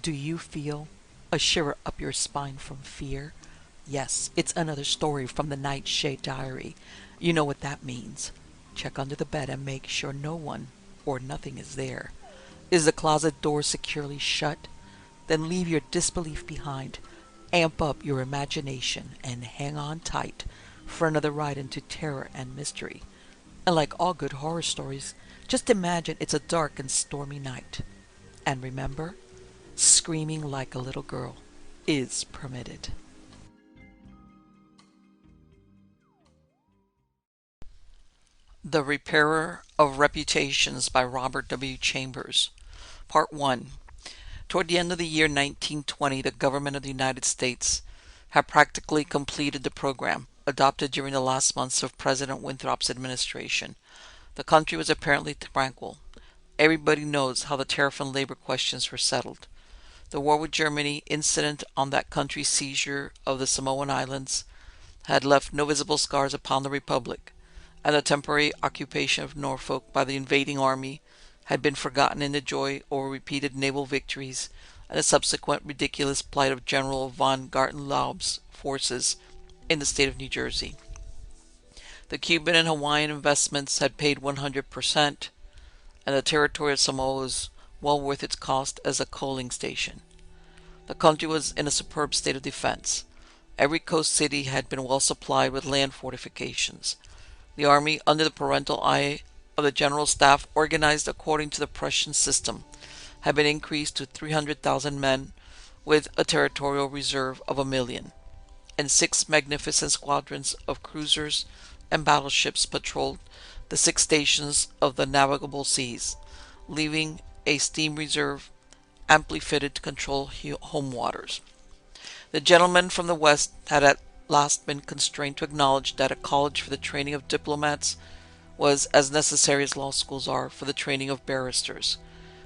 Do you feel a shiver up your spine from fear? Yes, it's another story from the Nightshade diary. You know what that means. Check under the bed and make sure no one or nothing is there. Is the closet door securely shut? Then leave your disbelief behind. Amp up your imagination and hang on tight for another ride into terror and mystery. And like all good horror stories, just imagine it's a dark and stormy night. And remember, screaming like a little girl is permitted. The Repairer of Reputations by Robert W. Chambers. Part 1. Toward the end of the year 1920, the government of the United States had practically completed the program adopted during the last months of President Winthrop's administration. The country was apparently tranquil. Everybody knows how the tariff and labor questions were settled. The war with Germany, incident on that country's seizure of the Samoan Islands, had left no visible scars upon the Republic, and the temporary occupation of Norfolk by the invading army had been forgotten in the joy over repeated naval victories and the subsequent ridiculous plight of General von Gartenlaub's forces in the state of New Jersey. The Cuban and Hawaiian investments had paid 100%, and the territory of Samoa was well worth its cost as a coaling station. The country was in a superb state of defense. Every coast city had been well supplied with land fortifications. The army, under the parental eye of the General Staff, organized according to the Prussian system, had been increased to 300,000 men with a territorial reserve of 1,000,000, and 6 magnificent squadrons of cruisers and battleships patrolled the 6 stations of the navigable seas, leaving a steam reserve amply fitted to control home waters. The gentlemen from the West had at last been constrained to acknowledge that a college for the training of diplomats was as necessary as law schools are for the training of barristers.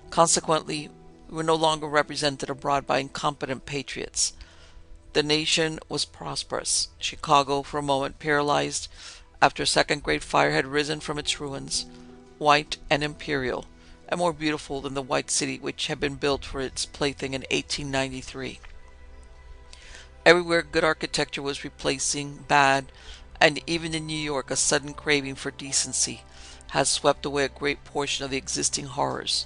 Consequently, we were no longer represented abroad by incompetent patriots. The nation was prosperous. Chicago, for a moment paralyzed after a second-grade fire, had risen from its ruins, white and imperial, and more beautiful than the white city which had been built for its plaything in 1893. Everywhere good architecture was replacing bad, and even in New York a sudden craving for decency had swept away a great portion of the existing horrors.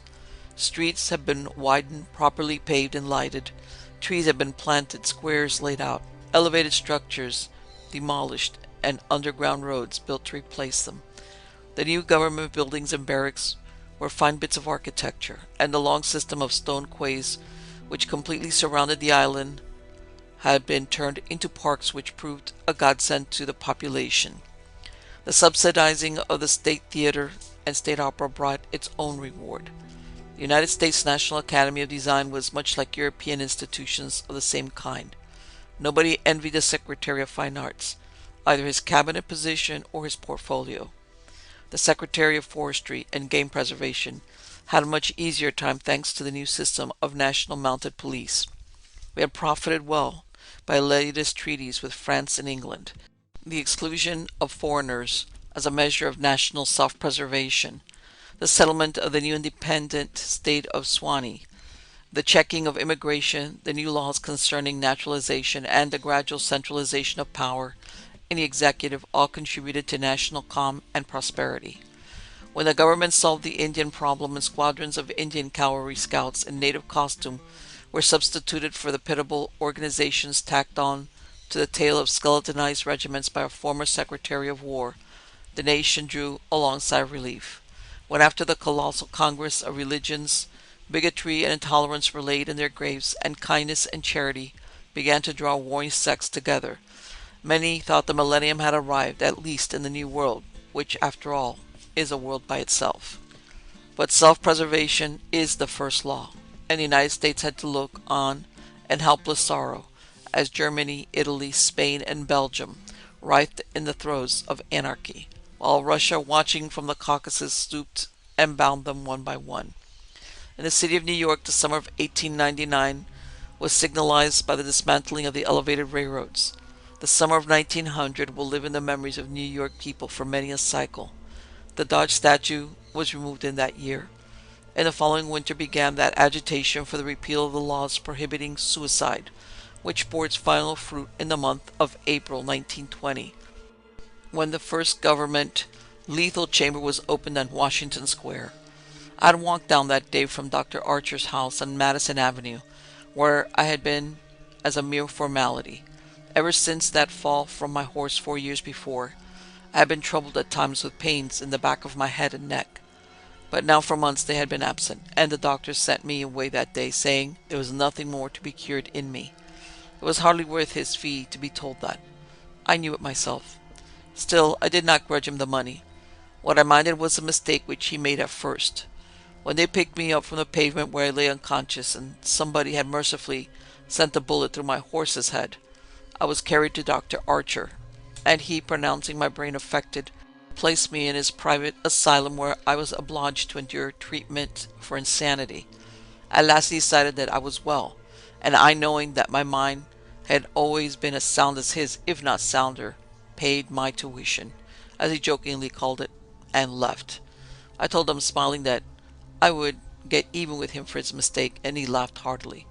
Streets had been widened, properly paved and lighted, trees had been planted, squares laid out, elevated structures demolished, and underground roads built to replace them. The new government buildings and barracks were fine bits of architecture, and the long system of stone quays which completely surrounded the island had been turned into parks which proved a godsend to the population. The subsidizing of the State Theater and State Opera brought its own reward. The United States National Academy of Design was much like European institutions of the same kind. Nobody envied the Secretary of Fine Arts, either his cabinet position or his portfolio. The Secretary of Forestry and Game Preservation had a much easier time thanks to the new system of national mounted police. We had profited well by latest treaties with France and England, the exclusion of foreigners as a measure of national self-preservation, the settlement of the new independent state of Swanee, the checking of immigration, the new laws concerning naturalization, and the gradual centralization of power in the executive all contributed to national calm and prosperity. When the government solved the Indian problem and squadrons of Indian cavalry scouts in native costume were substituted for the pitiable organizations tacked on to the tail of skeletonized regiments by a former Secretary of War, the nation drew a long sigh of relief. When after the colossal congress of religions, bigotry and intolerance were laid in their graves, and kindness and charity began to draw warring sects together, many thought the millennium had arrived, at least in the New World, which, after all, is a world by itself. But self-preservation is the first law, and the United States had to look on in helpless sorrow as Germany, Italy, Spain, and Belgium writhed in the throes of anarchy, while Russia, watching from the Caucasus, stooped and bound them one by one. In the city of New York, the summer of 1899 was signalized by the dismantling of the elevated railroads. The summer of 1900 will live in the memories of New York people for many a cycle. The Dodge statue was removed in that year, In the following winter began that agitation for the repeal of the laws prohibiting suicide, which bore its final fruit in the month of April 1920, when the first government lethal chamber was opened on Washington Square. I had walked down that day from Dr. Archer's house on Madison Avenue, where I had been as a mere formality. Ever since that fall from my horse 4 years before, I had been troubled at times with pains in the back of my head and neck. But now for months they had been absent, and the doctor sent me away that day, saying there was nothing more to be cured in me. It was hardly worth his fee to be told that. I knew it myself. Still, I did not grudge him the money. What I minded was the mistake which he made at first. When they picked me up from the pavement where I lay unconscious, and somebody had mercifully sent a bullet through my horse's head, I was carried to Dr. Archer, and he, pronouncing my brain affected, placed me in his private asylum, where I was obliged to endure treatment for insanity. At last he decided that I was well, and I, knowing that my mind had always been as sound as his, if not sounder, paid my tuition, as he jokingly called it, and left. I told him, smiling, that I would get even with him for his mistake, and he laughed heartily,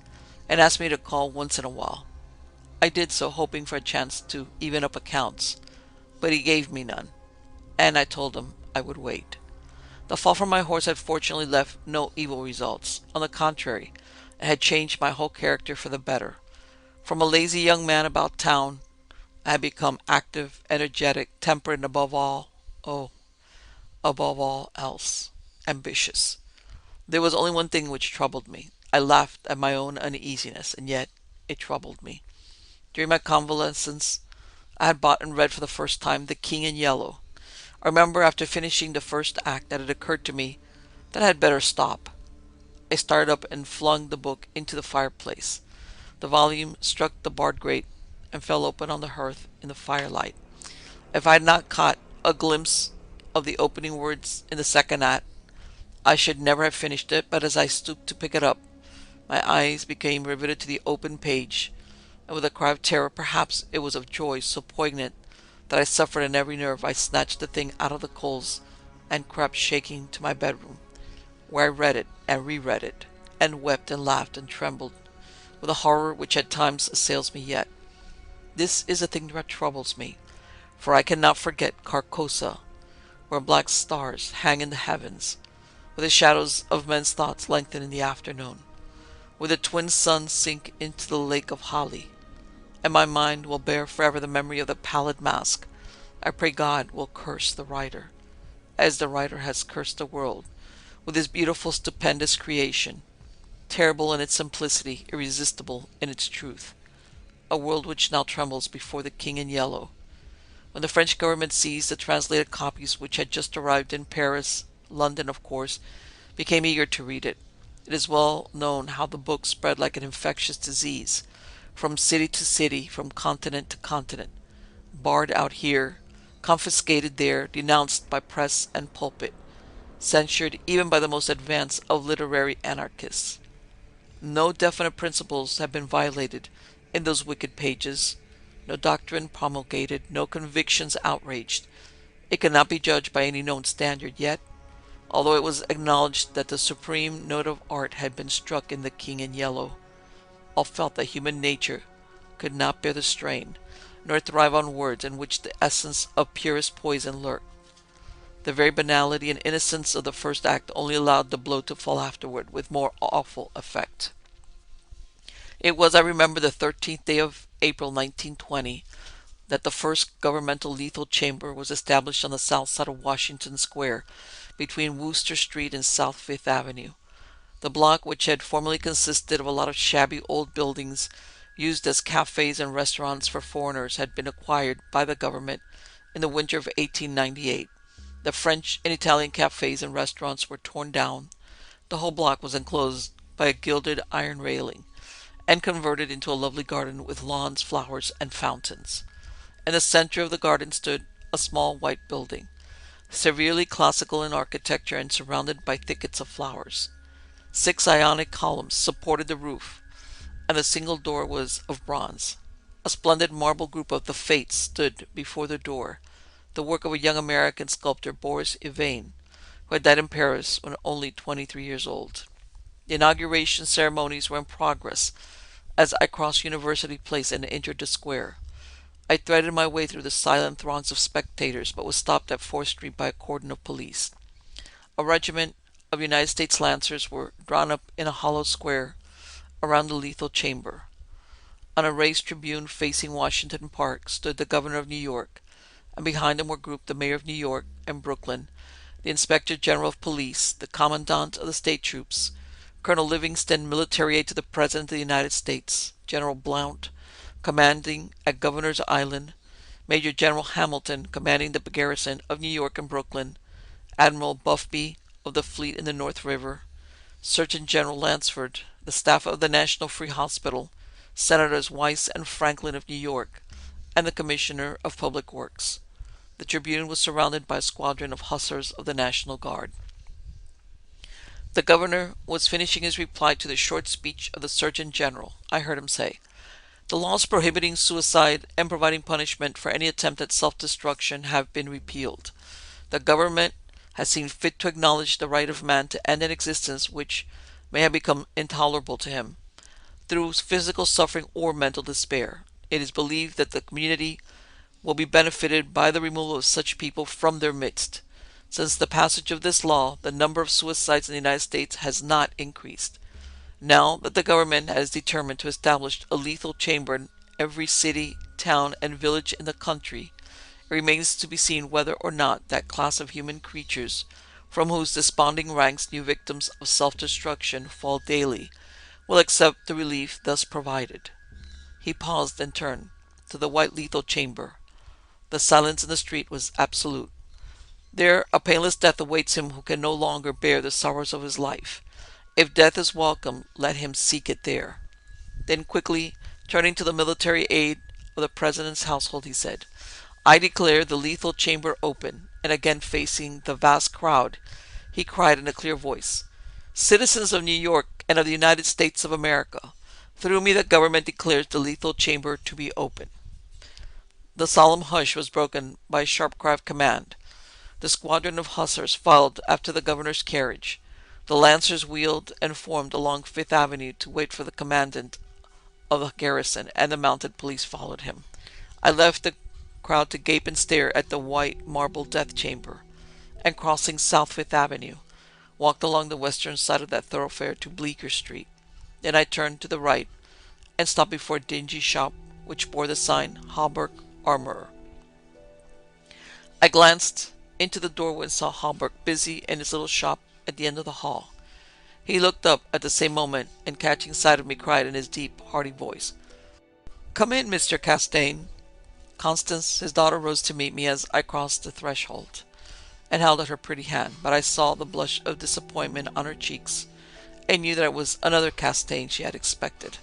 and asked me to call once in a while. I did so, hoping for a chance to even up accounts, but he gave me none, and I told him I would wait. The fall from my horse had fortunately left no evil results. On the contrary, it had changed my whole character for the better. From a lazy young man about town, I had become active, energetic, temperate, and above all else, ambitious. There was only one thing which troubled me. I laughed at my own uneasiness, and yet it troubled me. During my convalescence, I had bought and read for the first time The King in Yellow. I remember after finishing the first act that it occurred to me that I had better stop. I started up and flung the book into the fireplace. The volume struck the barred grate and fell open on the hearth in the firelight. If I had not caught a glimpse of the opening words in the second act, I should never have finished it, but as I stooped to pick it up, my eyes became riveted to the open page, and with a cry of terror, perhaps it was of joy so poignant that I suffered in every nerve, I snatched the thing out of the coals and crept shaking to my bedroom, where I read it and reread it, and wept and laughed and trembled with a horror which at times assails me yet. This is a thing that troubles me, for I cannot forget Carcosa, where black stars hang in the heavens, where the shadows of men's thoughts lengthen in the afternoon, where the twin suns sink into the lake of Hali, and my mind will bear forever the memory of the pallid mask. I pray God will curse the writer, as the writer has cursed the world, with his beautiful, stupendous creation, terrible in its simplicity, irresistible in its truth, a world which now trembles before the King in Yellow. When the French government seized the translated copies which had just arrived in Paris, London, of course, became eager to read it. It is well known how the book spread like an infectious disease, from city to city, from continent to continent, barred out here, confiscated there, denounced by press and pulpit, censured even by the most advanced of literary anarchists. No definite principles have been violated in those wicked pages, no doctrine promulgated, no convictions outraged. It cannot be judged by any known standard, yet, although it was acknowledged that the supreme note of art had been struck in The King in Yellow, all felt that human nature could not bear the strain, nor thrive on words in which the essence of purest poison lurked. The very banality and innocence of the first act only allowed the blow to fall afterward with more awful effect. It was, I remember, the 13th day of April 1920 that the first governmental lethal chamber was established on the south side of Washington Square, between Wooster Street and South Fifth Avenue. The block, which had formerly consisted of a lot of shabby old buildings used as cafes and restaurants for foreigners, had been acquired by the government in the winter of 1898. The French and Italian cafes and restaurants were torn down. The whole block was enclosed by a gilded iron railing, and converted into a lovely garden with lawns, flowers, and fountains. In the center of the garden stood a small white building, severely classical in architecture and surrounded by thickets of flowers. 6 Ionic columns supported the roof, and the single door was of bronze. A splendid marble group of the Fates stood before the door, the work of a young American sculptor, Boris Yvain, who had died in Paris when only 23 years old. The inauguration ceremonies were in progress as I crossed University Place and entered the square. I threaded my way through the silent throngs of spectators, but was stopped at 4th Street by a cordon of police. A regiment of United States Lancers were drawn up in a hollow square around the lethal chamber. On a raised tribune facing Washington Park stood the governor of New York, and behind him were grouped the mayor of New York and Brooklyn, the inspector general of police, the commandant of the state troops, Colonel Livingston, military aide to the President of the United States, General Blount, commanding at Governor's Island, Major General Hamilton, commanding the garrison of New York and Brooklyn, Admiral Buffby of the fleet in the North River, Surgeon General Lansford, the staff of the National Free Hospital, Senators Weiss and Franklin of New York, and the Commissioner of Public Works. The tribune was surrounded by a squadron of hussars of the National Guard. The governor was finishing his reply to the short speech of the Surgeon General. I heard him say, "The laws prohibiting suicide and providing punishment for any attempt at self-destruction have been repealed. The government has seen fit to acknowledge the right of man to end an existence which may have become intolerable to him, through physical suffering or mental despair. It is believed that the community will be benefited by the removal of such people from their midst. Since the passage of this law, the number of suicides in the United States has not increased. Now that the government has determined to establish a lethal chamber in every city, town, and village in the country, it remains to be seen whether or not that class of human creatures, from whose desponding ranks new victims of self-destruction fall daily, will accept the relief thus provided." He paused and turned to the white lethal chamber. The silence in the street was absolute. There a painless death awaits him who can no longer bear the sorrows of his life. If death is welcome, let him seek it there. Then quickly, turning to the military aide of the President's household, he said, "I declare the lethal chamber open," and again facing the vast crowd, he cried in a clear voice, "Citizens of New York and of the United States of America, through me the government declares the lethal chamber to be open." The solemn hush was broken by a sharp cry of command. The squadron of hussars followed after the governor's carriage. The lancers wheeled and formed along Fifth Avenue to wait for the commandant of the garrison, and the mounted police followed him. I left the crowd to gape and stare at the white marble death chamber, and crossing South Fifth Avenue, walked along the western side of that thoroughfare to Bleecker Street. Then I turned to the right and stopped before a dingy shop which bore the sign Hauberk Armorer. I glanced into the doorway and saw Hauberk busy in his little shop at the end of the hall. He looked up at the same moment, and catching sight of me, cried in his deep, hearty voice, "Come in, Mr. Castaigne." Constance, his daughter, rose to meet me as I crossed the threshold, and held out her pretty hand, but I saw the blush of disappointment on her cheeks, and knew that it was another Castaigne she had expected,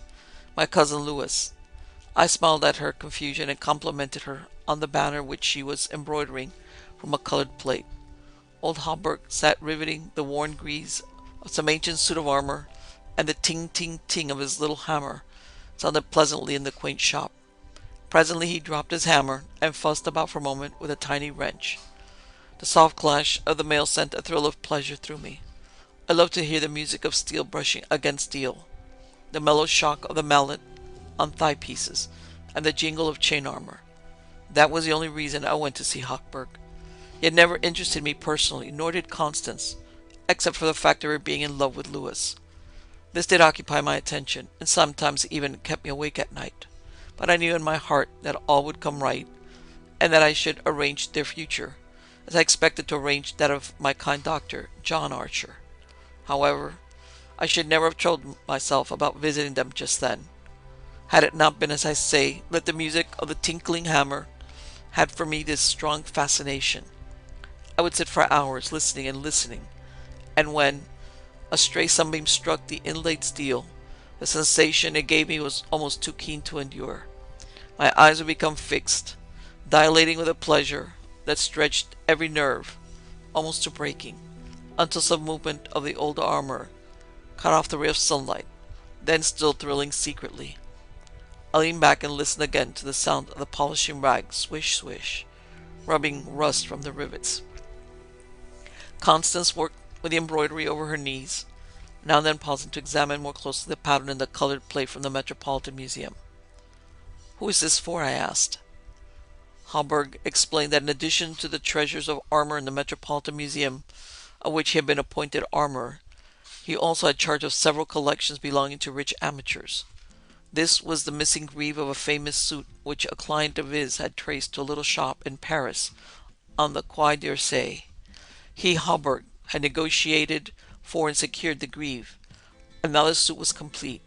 my cousin Louis. I smiled at her confusion and complimented her on the banner which she was embroidering from a colored plate. Old Hauberk sat riveting the worn grease of some ancient suit of armor, and the ting-ting-ting of his little hammer sounded pleasantly in the quaint shop. Presently he dropped his hammer and fussed about for a moment with a tiny wrench. The soft clash of the mail sent a thrill of pleasure through me. I loved to hear the music of steel brushing against steel, the mellow shock of the mallet on thigh pieces, and the jingle of chain armor. That was the only reason I went to see Hauberk. He had never interested me personally, nor did Constance, except for the fact of her being in love with Louis. This did occupy my attention, and sometimes even kept me awake at night. But I knew in my heart that all would come right, and that I should arrange their future, as I expected to arrange that of my kind doctor, John Archer. However, I should never have troubled myself about visiting them just then, had it not been, as I say, that the music of the tinkling hammer had for me this strong fascination. I would sit for hours listening and listening, and when a stray sunbeam struck the inlaid steel, the sensation it gave me was almost too keen to endure. My eyes would become fixed, dilating with a pleasure that stretched every nerve, almost to breaking, until some movement of the old armor cut off the ray of sunlight, then still thrilling secretly. I leaned back and listened again to the sound of the polishing rag swish-swish, rubbing rust from the rivets. Constance worked with the embroidery over her knees, now and then pausing to examine more closely the pattern in the colored plate from the Metropolitan Museum. "Who is this for?" I asked. Hallberg explained that in addition to the treasures of armor in the Metropolitan Museum, of which he had been appointed armorer, he also had charge of several collections belonging to rich amateurs. This was the missing greave of a famous suit which a client of his had traced to a little shop in Paris on the Quai d'Orsay. He, Hallberg, had negotiated for and secured the greave, and now the suit was complete.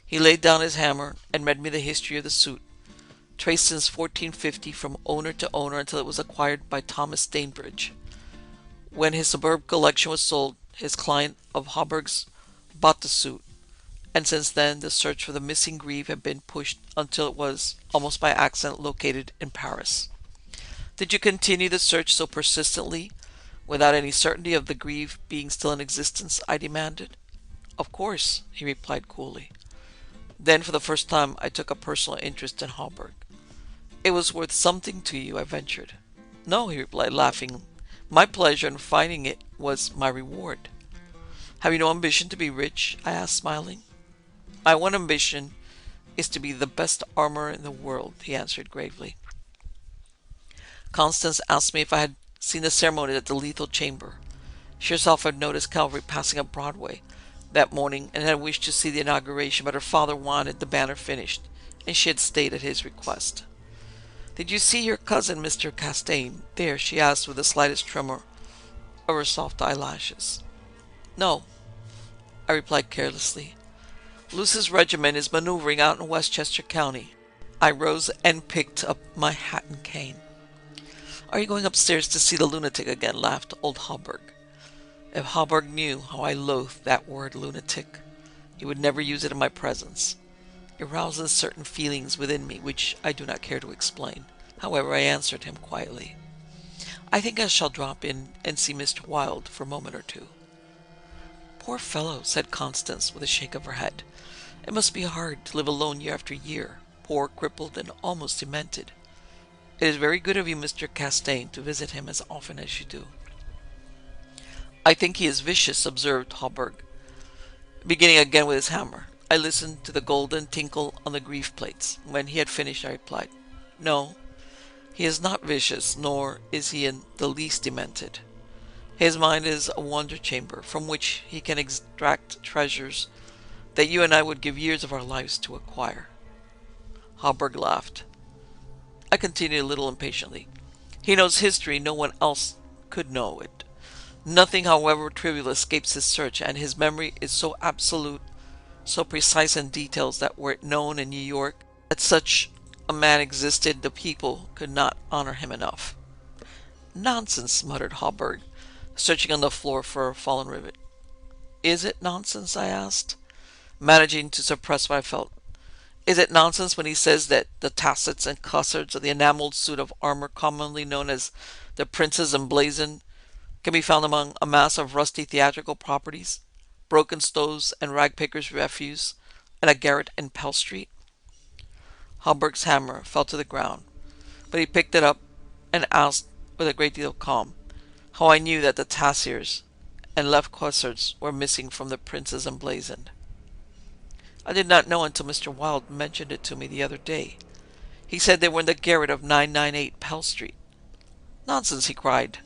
He laid down his hammer and read me the history of the suit, traced since 1450 from owner to owner until it was acquired by Thomas Stainbridge. When his superb collection was sold, his client of Hallberg's bought the suit, and since then the search for the missing greave had been pushed until it was, almost by accident, located in Paris. "Did you continue the search so persistently, without any certainty of the greave being still in existence?" I demanded. "Of course," he replied coolly. Then for the first time I took a personal interest in Hallberg. "It was worth something to you," I ventured. "No," he replied, laughing. "My pleasure in finding it was my reward." "Have you no ambition to be rich?" I asked, smiling. "My one ambition is to be the best armorer in the world," he answered gravely. Constance asked me if I had seen the ceremony at the Lethal Chamber. She herself had noticed cavalry passing up Broadway that morning and had wished to see the inauguration, but her father wanted the banner finished, and she had stayed at his request. "Did you see your cousin, Mr. Castaigne, there?" she asked with the slightest tremor of her soft eyelashes. "No," I replied carelessly. "Luce's regiment is maneuvering out in Westchester County." I rose and picked up my hat and cane. "Are you going upstairs to see the lunatic again?" laughed old Hallberg. If Hallberg knew how I loathed that word lunatic, he would never use it in my presence. It rouses certain feelings within me which I do not care to explain. However, I answered him quietly. "I think I shall drop in and see Mr. Wilde for a moment or two." "Poor fellow," said Constance with a shake of her head. "It must be hard to live alone year after year, poor, crippled, and almost demented. It is very good of you, Mr. Castaigne, to visit him as often as you do." "I think he is vicious," observed Hallberg, beginning again with his hammer. I listened to the golden tinkle on the greave plates. When he had finished, I replied, "No, he is not vicious, nor is he in the least demented. His mind is a wonder chamber from which he can extract treasures that you and I would give years of our lives to acquire." Hallberg laughed. I continued a little impatiently. "He knows history, no one else could know it. Nothing, however trivial, escapes his search, and his memory is so absolute, so precise in details, that were it known in New York that such a man existed, the people could not honor him enough." "Nonsense," muttered Hallberg, searching on the floor for a fallen rivet. "Is it nonsense?" I asked, managing to suppress what I felt. "Is it nonsense when he says that the tassets and custards of the enameled suit of armor commonly known as the Prince's Emblazoned can be found among a mass of rusty theatrical properties, broken stoves and ragpickers' refuse, and a garret in Pell Street?" Hallberg's hammer fell to the ground, but he picked it up and asked with a great deal of calm how I knew that the tassiers and left custards were missing from the Prince's Emblazoned. "I did not know until Mr. Wilde mentioned it to me the other day. He said they were in the garret of 998 Pell Street." "Nonsense," he cried,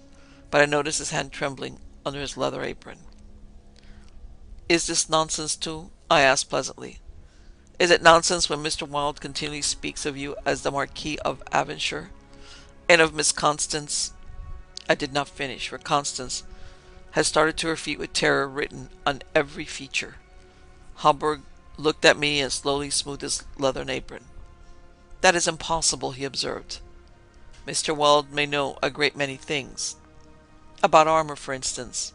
but I noticed his hand trembling under his leather apron. "Is this nonsense too?" I asked pleasantly. "Is it nonsense when Mr. Wilde continually speaks of you as the Marquis of Avonshire, and of Miss Constance—" I did not finish, for Constance had started to her feet with terror written on every feature. Hallberg looked at me and slowly smoothed his leathern apron. "That is impossible," he observed. "Mr. Wilde may know a great many things. About armor, for instance."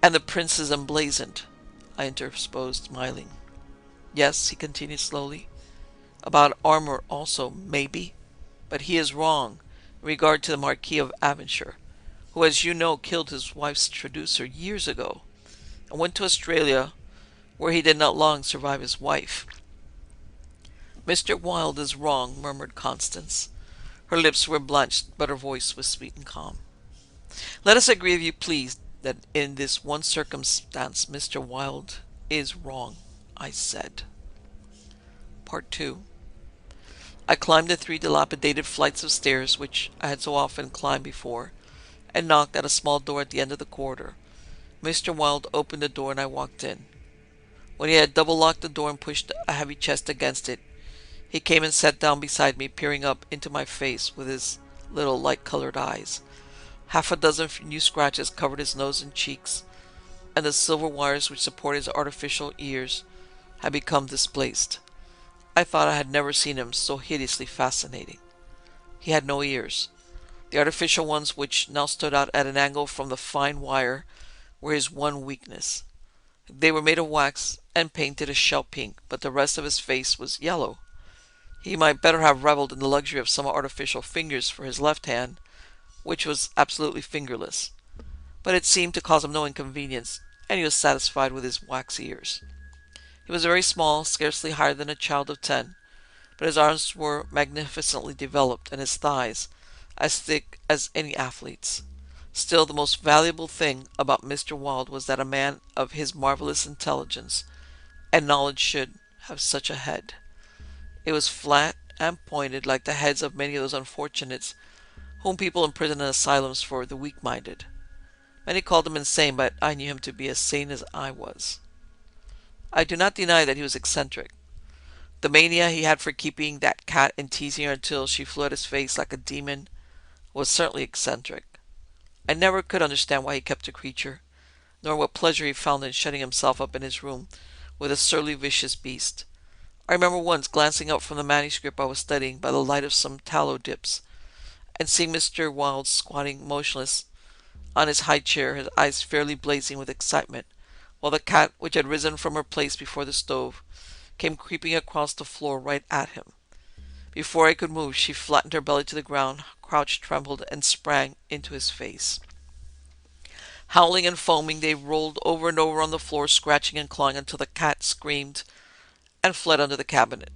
"And the Prince's Emblazoned," I interposed, smiling. "Yes," he continued slowly. "About armor also, maybe. But he is wrong in regard to the Marquis of Avonshire, who, as you know, killed his wife's traducer years ago, and went to Australia, where he did not long survive his wife." "Mr. Wilde is wrong," murmured Constance. Her lips were blanched, but her voice was sweet and calm. Let us agree, if you please, that in this one circumstance Mr. Wilde is wrong, I said. Part 2. I climbed the 3 dilapidated flights of stairs which I had so often climbed before, and knocked at a small door at the end of the corridor. Mr. Wilde opened the door and I walked in. When he had double-locked the door and pushed a heavy chest against it, he came and sat down beside me, peering up into my face with his little light-colored eyes. Half a dozen new scratches covered his nose and cheeks, and the silver wires which supported his artificial ears had become displaced. I thought I had never seen him so hideously fascinating. He had no ears. The artificial ones which now stood out at an angle from the fine wire were his one weakness. They were made of wax and painted a shell pink, but the rest of his face was yellow. He might better have reveled in the luxury of some artificial fingers for his left hand, which was absolutely fingerless. But it seemed to cause him no inconvenience, and he was satisfied with his wax ears. He was very small, scarcely higher than a child of 10, but his arms were magnificently developed, and his thighs as thick as any athlete's. Still, the most valuable thing about Mr. Wilde was that a man of his marvelous intelligence and knowledge should have such a head. It was flat and pointed, like the heads of many of those unfortunates whom people imprison in asylums for the weak-minded. Many called him insane, but I knew him to be as sane as I was. I do not deny that he was eccentric. The mania he had for keeping that cat and teasing her until she flew at his face like a demon was certainly eccentric. I never could understand why he kept the creature, nor what pleasure he found in shutting himself up in his room with a surly, vicious beast. I remember once glancing up from the manuscript I was studying by the light of some tallow dips, and seeing Mr. Wilde squatting motionless on his high chair, his eyes fairly blazing with excitement, while the cat, which had risen from her place before the stove, came creeping across the floor right at him. Before I could move, she flattened her belly to the ground, crouched, trembled, and sprang into his face. Howling and foaming, they rolled over and over on the floor, scratching and clawing until the cat screamed and fled under the cabinet,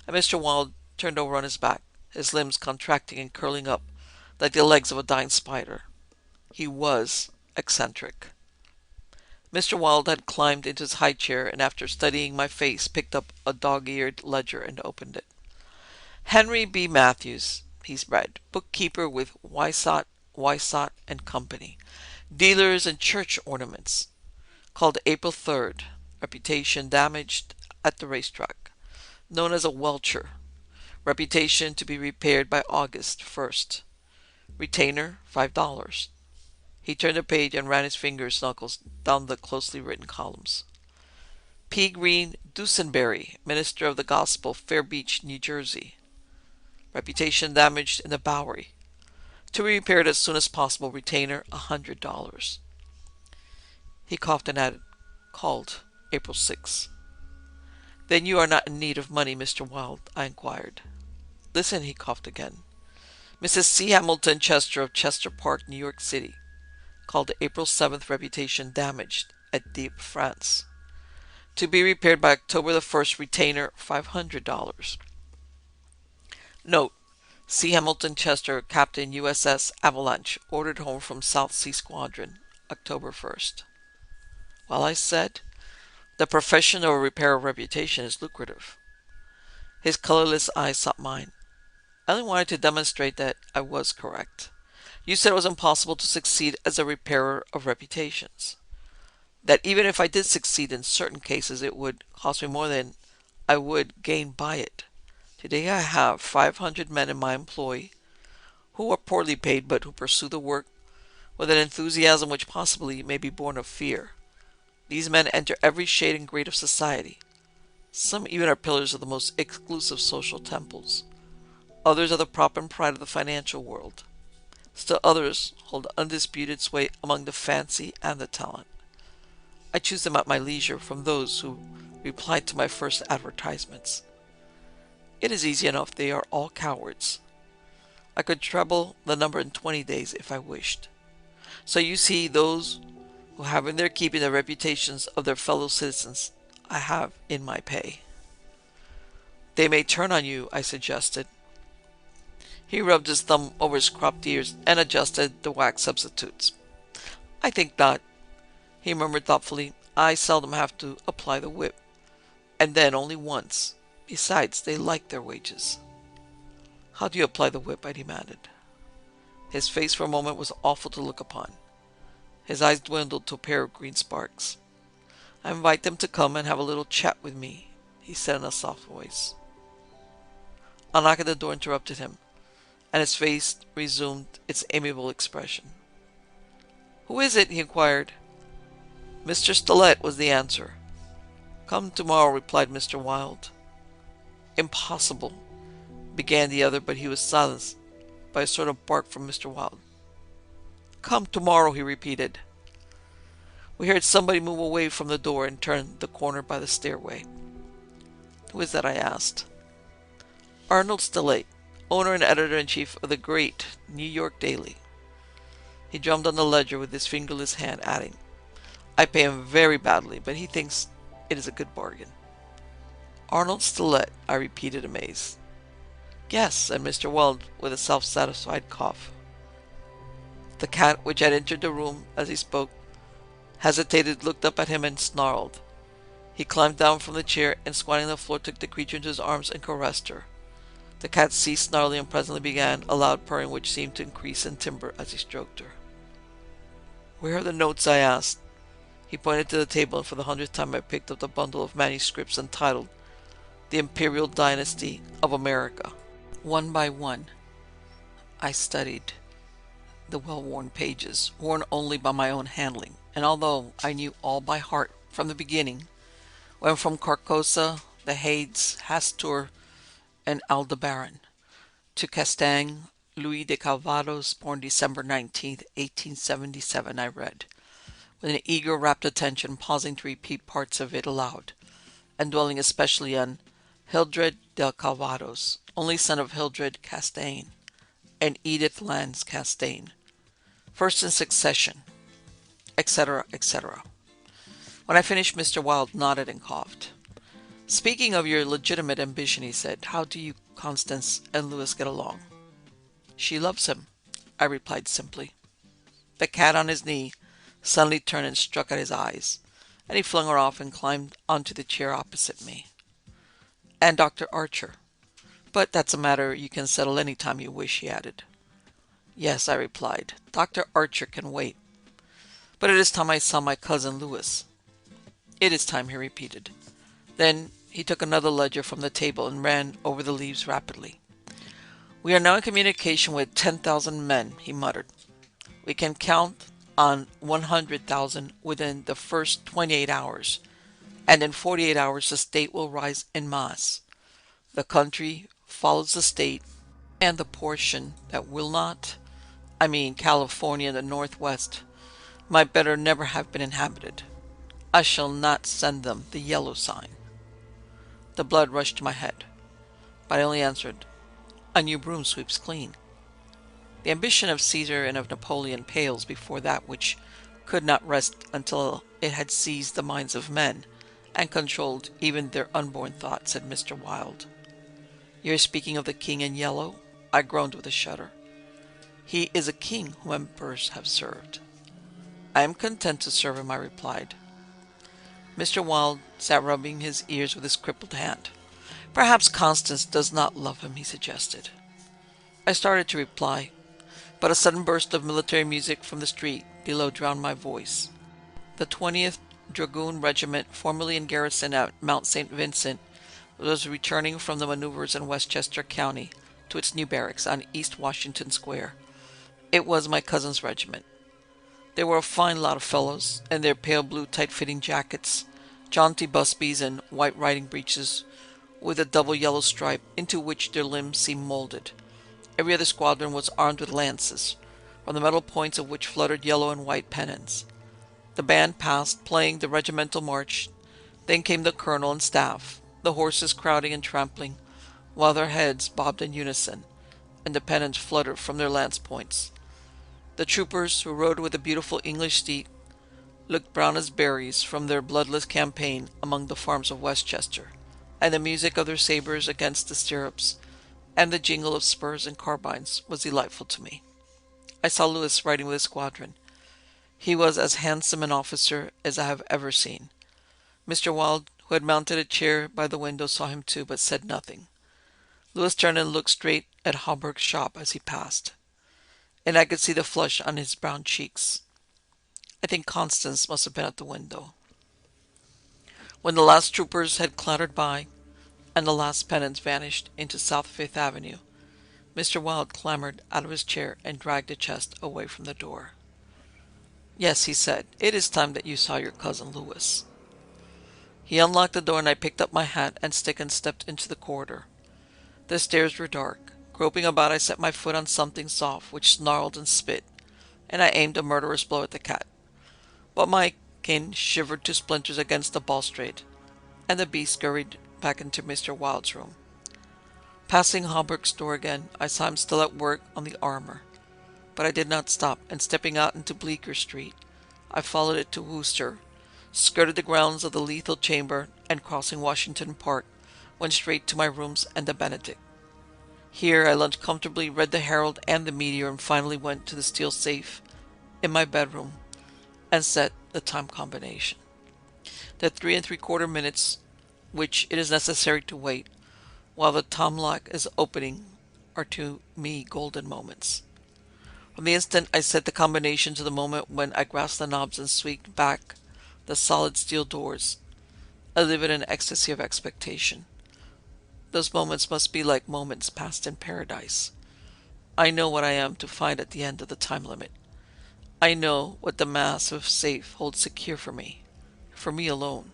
and Mr. Wilde turned over on his back, his limbs contracting and curling up like the legs of a dying spider. He was eccentric. Mr. Wilde had climbed into his high chair, and after studying my face, picked up a dog-eared ledger and opened it. Henry B. Matthews, he's read, bookkeeper with Wysott and Company, dealers in church ornaments, called April 3rd, reputation damaged at the racetrack, known as a welcher, reputation to be repaired by August 1st, retainer $5. He turned a page and ran his fingers knuckles down the closely written columns. P. Green Dusenberry, minister of the gospel, Fair Beach, New Jersey. Reputation damaged in the Bowery. To be repaired as soon as possible. Retainer $100. He coughed and added, called April 6. Then you are not in need of money, Mr. Wilde? I inquired. Listen, he coughed again. Mrs. C. Hamilton Chester of Chester Park, New York City. Called April 7th. Reputation damaged at Dieppe, France. To be repaired by October the 1st. Retainer $500. Note: C. Hamilton Chester, Captain USS Avalanche, ordered home from South Sea Squadron, October 1st. Well, I said, the profession of a repairer of reputation is lucrative. His colorless eyes sought mine. I only wanted to demonstrate that I was correct. You said it was impossible to succeed as a repairer of reputations. That even if I did succeed in certain cases, it would cost me more than I would gain by it. Today I have 500 men in my employ who are poorly paid but who pursue the work with an enthusiasm which possibly may be born of fear. These men enter every shade and grade of society. Some even are pillars of the most exclusive social temples. Others are the prop and pride of the financial world. Still others hold undisputed sway among the fancy and the talent. I choose them at my leisure from those who replied to my first advertisements. It is easy enough, they are all cowards. I could treble the number in 20 days if I wished. So you see, those who have in their keeping the reputations of their fellow citizens, I have in my pay. They may turn on you, I suggested. He rubbed his thumb over his cropped ears and adjusted the wax substitutes. I think not, he murmured thoughtfully. I seldom have to apply the whip, and then only once. Besides, they like their wages. How do you apply the whip? I demanded. His face for a moment was awful to look upon. His eyes dwindled to a pair of green sparks. I invite them to come and have a little chat with me, he said in a soft voice. A knock at the door interrupted him, and his face resumed its amiable expression. Who is it? He inquired. Mr. Stilett, was the answer. Come tomorrow, replied Mr. Wilde. Impossible, began the other, but he was silenced by a sort of bark from Mr. Wilde. Come tomorrow, he repeated. We heard somebody move away from the door and turn the corner by the stairway. Who is that? I asked. Arnold Stilett, owner and editor-in-chief of the great New York Daily. He drummed on the ledger with his fingerless hand, adding, I pay him very badly, but he thinks it is a good bargain. Arnold Stilett, I repeated, amazed. Yes, said Mr. Wilde with a self-satisfied cough. The cat, which had entered the room as he spoke, hesitated, looked up at him, and snarled. He climbed down from the chair and, squatting on the floor, took the creature into his arms and caressed her. The cat ceased snarling and presently began a loud purring which seemed to increase in timbre as he stroked her. Where are the notes? I asked. He pointed to the table, and for the 100th time I picked up the bundle of manuscripts entitled The Imperial Dynasty of America. One by one, I studied the well-worn pages, worn only by my own handling, and although I knew all by heart from the beginning, went from Carcosa, the Hades, Hastur, and Aldebaran, to Castaigne, Louis de Calvados, born December 19, 1877, I read, with an eager, rapt attention, pausing to repeat parts of it aloud, and dwelling especially on Hildred de Calvados, only son of Hildred Castaigne, and Edith Lands Castaigne, first in succession, etc., etc. When I finished, Mr. Wilde nodded and coughed. Speaking of your legitimate ambition, he said, how do you, Constance, and Louis get along? She loves him, I replied simply. The cat on his knee suddenly turned and struck at his eyes, and he flung her off and climbed onto the chair opposite me. And Dr. Archer. But that's a matter you can settle any time you wish, he added. Yes, I replied. Dr. Archer can wait. But it is time I saw my cousin Louis. It is time, he repeated. Then he took another ledger from the table and ran over the leaves rapidly. We are now in communication with 10,000 men, he muttered. We can count on 100,000 within the first 28 hours, and in 48 hours the state will rise en masse. The country follows the state, and the portion that will not, I mean California and the Northwest, might better never have been inhabited. I shall not send them the yellow sign. The blood rushed to my head, but I only answered, a new broom sweeps clean. The ambition of Caesar and of Napoleon pales before that which could not rest until it had seized the minds of men and controlled even their unborn thoughts, said Mr. Wilde. You are speaking of the king in yellow? I groaned with a shudder. He is a king whom emperors have served. I am content to serve him, I replied. Mr. Wilde sat rubbing his ears with his crippled hand. Perhaps Constance does not love him, he suggested. I started to reply, but a sudden burst of military music from the street below drowned my voice. The 20th Dragoon Regiment, formerly in garrison at Mount St. Vincent, was returning from the maneuvers in Westchester County to its new barracks on East Washington Square. It was my cousin's regiment. They were a fine lot of fellows, in their pale blue tight-fitting jackets, jaunty busbies, and white riding breeches with a double yellow stripe into which their limbs seemed molded. Every other squadron was armed with lances, from the metal points of which fluttered yellow and white pennons. The band passed, playing the regimental march. Then came the colonel and staff, the horses crowding and trampling, while their heads bobbed in unison, and the pennons fluttered from their lance points. The troopers, who rode with a beautiful English steed, looked brown as berries from their bloodless campaign among the farms of Westchester, and the music of their sabres against the stirrups and the jingle of spurs and carbines was delightful to me. I saw Lewis riding with his squadron. He was as handsome an officer as I have ever seen. Mr. Wilde, who had mounted a chair by the window, saw him too, but said nothing. Lewis turned and looked straight at Hawberk's shop as he passed, and I could see the flush on his brown cheeks. I think Constance must have been at the window. When the last troopers had clattered by, and the last pennants vanished into South Fifth Avenue, Mr. Wilde clambered out of his chair and dragged the chest away from the door. "Yes," he said, "it is time that you saw your cousin Lewis." He unlocked the door and I picked up my hat and stick and stepped into the corridor. The stairs were dark. Groping about, I set my foot on something soft which snarled and spit, and I aimed a murderous blow at the cat. But my cane shivered to splinters against the balustrade, and the beast scurried back into Mr. Wilde's room. Passing Hawberk's door again, I saw him still at work on the armor, but I did not stop, and stepping out into Bleecker Street, I followed it to Wooster, skirted the grounds of the lethal chamber, and crossing Washington Park, went straight to my rooms and the Benedict. Here I lunched comfortably, read the Herald and the Meteor, and finally went to the steel safe in my bedroom and set the time combination. The 3 3/4 minutes which it is necessary to wait while the time lock is opening are to me golden moments. From the instant I set the combination to the moment when I grasped the knobs and squeaked back the solid steel doors, I live in an ecstasy of expectation. Those moments must be like moments passed in paradise. I know what I am to find at the end of the time limit. I know what the massive safe holds secure for me alone.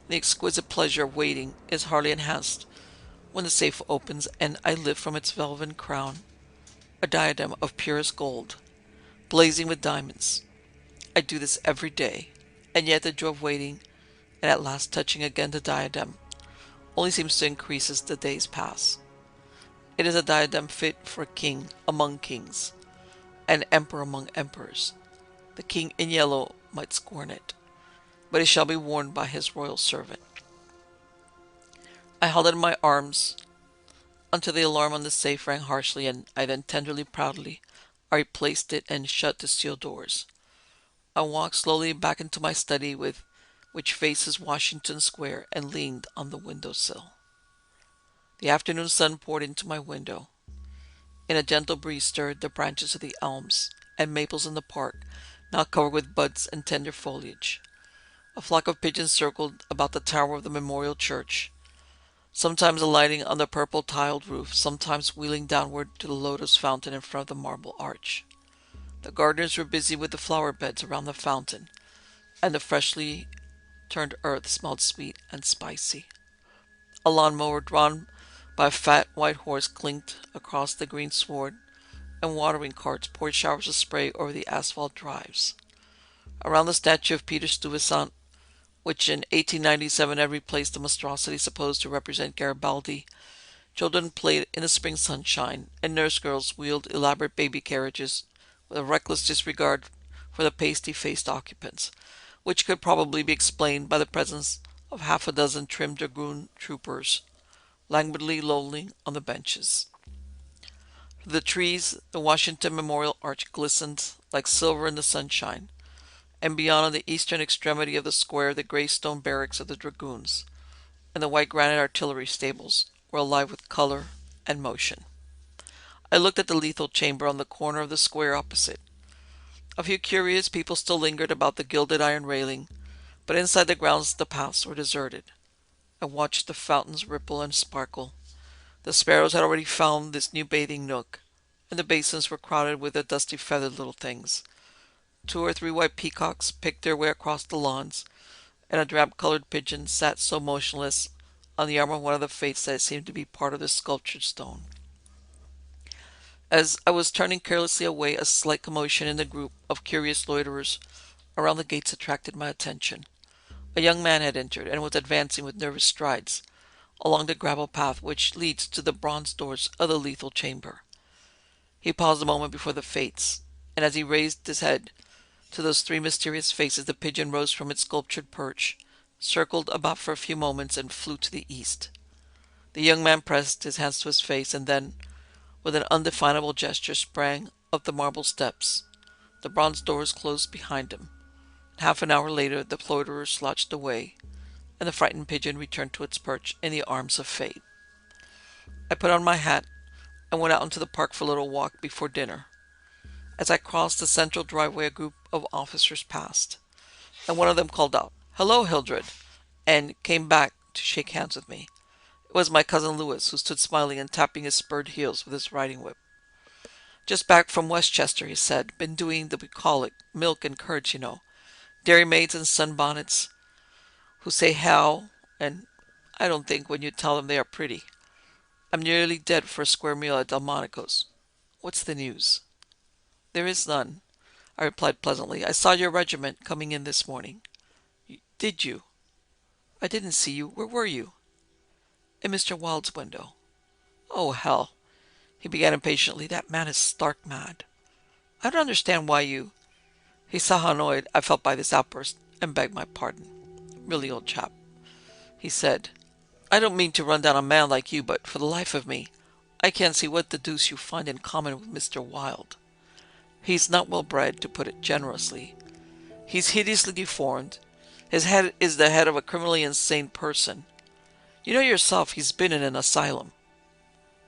The exquisite pleasure of waiting is hardly enhanced when the safe opens and I lift from its velvet crown a diadem of purest gold, blazing with diamonds. I do this every day, and yet the joy of waiting and at last touching again the diadem only seems to increase as the days pass. It is a diadem fit for a king among kings, an emperor among emperors. The king in yellow might scorn it, but it shall be worn by his royal servant. I held it in my arms until the alarm on the safe rang harshly, and I then proudly, I replaced it and shut the steel doors. I walked slowly back into my study, which faces Washington Square, and leaned on the windowsill. The afternoon sun poured into my window. In a gentle breeze stirred the branches of the elms and maples in the park, now covered with buds and tender foliage. A flock of pigeons circled about the tower of the memorial church, sometimes alighting on the purple tiled roof, sometimes wheeling downward to the lotus fountain in front of the marble arch. The gardeners were busy with the flower beds around the fountain, and the freshly turned earth smelled sweet and spicy. A lawn-mower drawn by a fat white horse clinked across the green sward, and watering carts poured showers of spray over the asphalt drives. Around the statue of Peter Stuyvesant, which in 1897 had replaced the monstrosity supposed to represent Garibaldi, children played in the spring sunshine, and nurse girls wheeled elaborate baby carriages with a reckless disregard for the pasty-faced occupants, which could probably be explained by the presence of half a dozen trim dragoon troopers languidly lolling on the benches. Through the trees, the Washington Memorial Arch glistened like silver in the sunshine, and beyond on the eastern extremity of the square the grey stone barracks of the dragoons and the white granite artillery stables were alive with color and motion. I looked at the lethal chamber on the corner of the square opposite. A few curious people still lingered about the gilded iron railing, but inside the grounds the paths were deserted. I watched the fountains ripple and sparkle. The sparrows had already found this new bathing nook, and the basins were crowded with the dusty feathered little things. 2 or 3 white peacocks picked their way across the lawns, and a drab-colored pigeon sat so motionless on the arm of one of the fates that it seemed to be part of the sculptured stone. As I was turning carelessly away, a slight commotion in the group of curious loiterers around the gates attracted my attention. A young man had entered, and was advancing with nervous strides along the gravel path which leads to the bronze doors of the lethal chamber. He paused a moment before the fates, and as he raised his head to those 3 mysterious faces, the pigeon rose from its sculptured perch, circled about for a few moments, and flew to the east. The young man pressed his hands to his face and then, with an undefinable gesture, sprang up the marble steps. The bronze doors closed behind him. Half an hour later, the loiterer slouched away, and the frightened pigeon returned to its perch in the arms of fate. I put on my hat and went out into the park for a little walk before dinner. As I crossed the central driveway, a group of officers passed, and one of them called out, "Hello, Hildred," and came back to shake hands with me. It was my cousin Louis, who stood smiling and tapping his spurred heels with his riding whip. "Just back from Westchester," he said. "Been doing the bucolic, milk and curds, you know. Dairymaids and sunbonnets who say how, and I don't think when you tell them they are pretty. I'm nearly dead for a square meal at Delmonico's. What's the news?" "There is none," I replied pleasantly. "I saw your regiment coming in this morning." "Did you?" "I didn't see you. Where were you?" "In Mr. Wilde's window." "Oh, hell," he began impatiently. "That man is stark mad. I don't understand why you—" He saw how annoyed I felt by this outburst and begged my pardon. "Really, old chap," he said, "I don't mean to run down a man like you, but for the life of me, I can't see what the deuce you find in common with Mr. Wilde. He's not well bred, to put it generously. He's hideously deformed. His head is the head of a criminally insane person. You know yourself he's been in an asylum."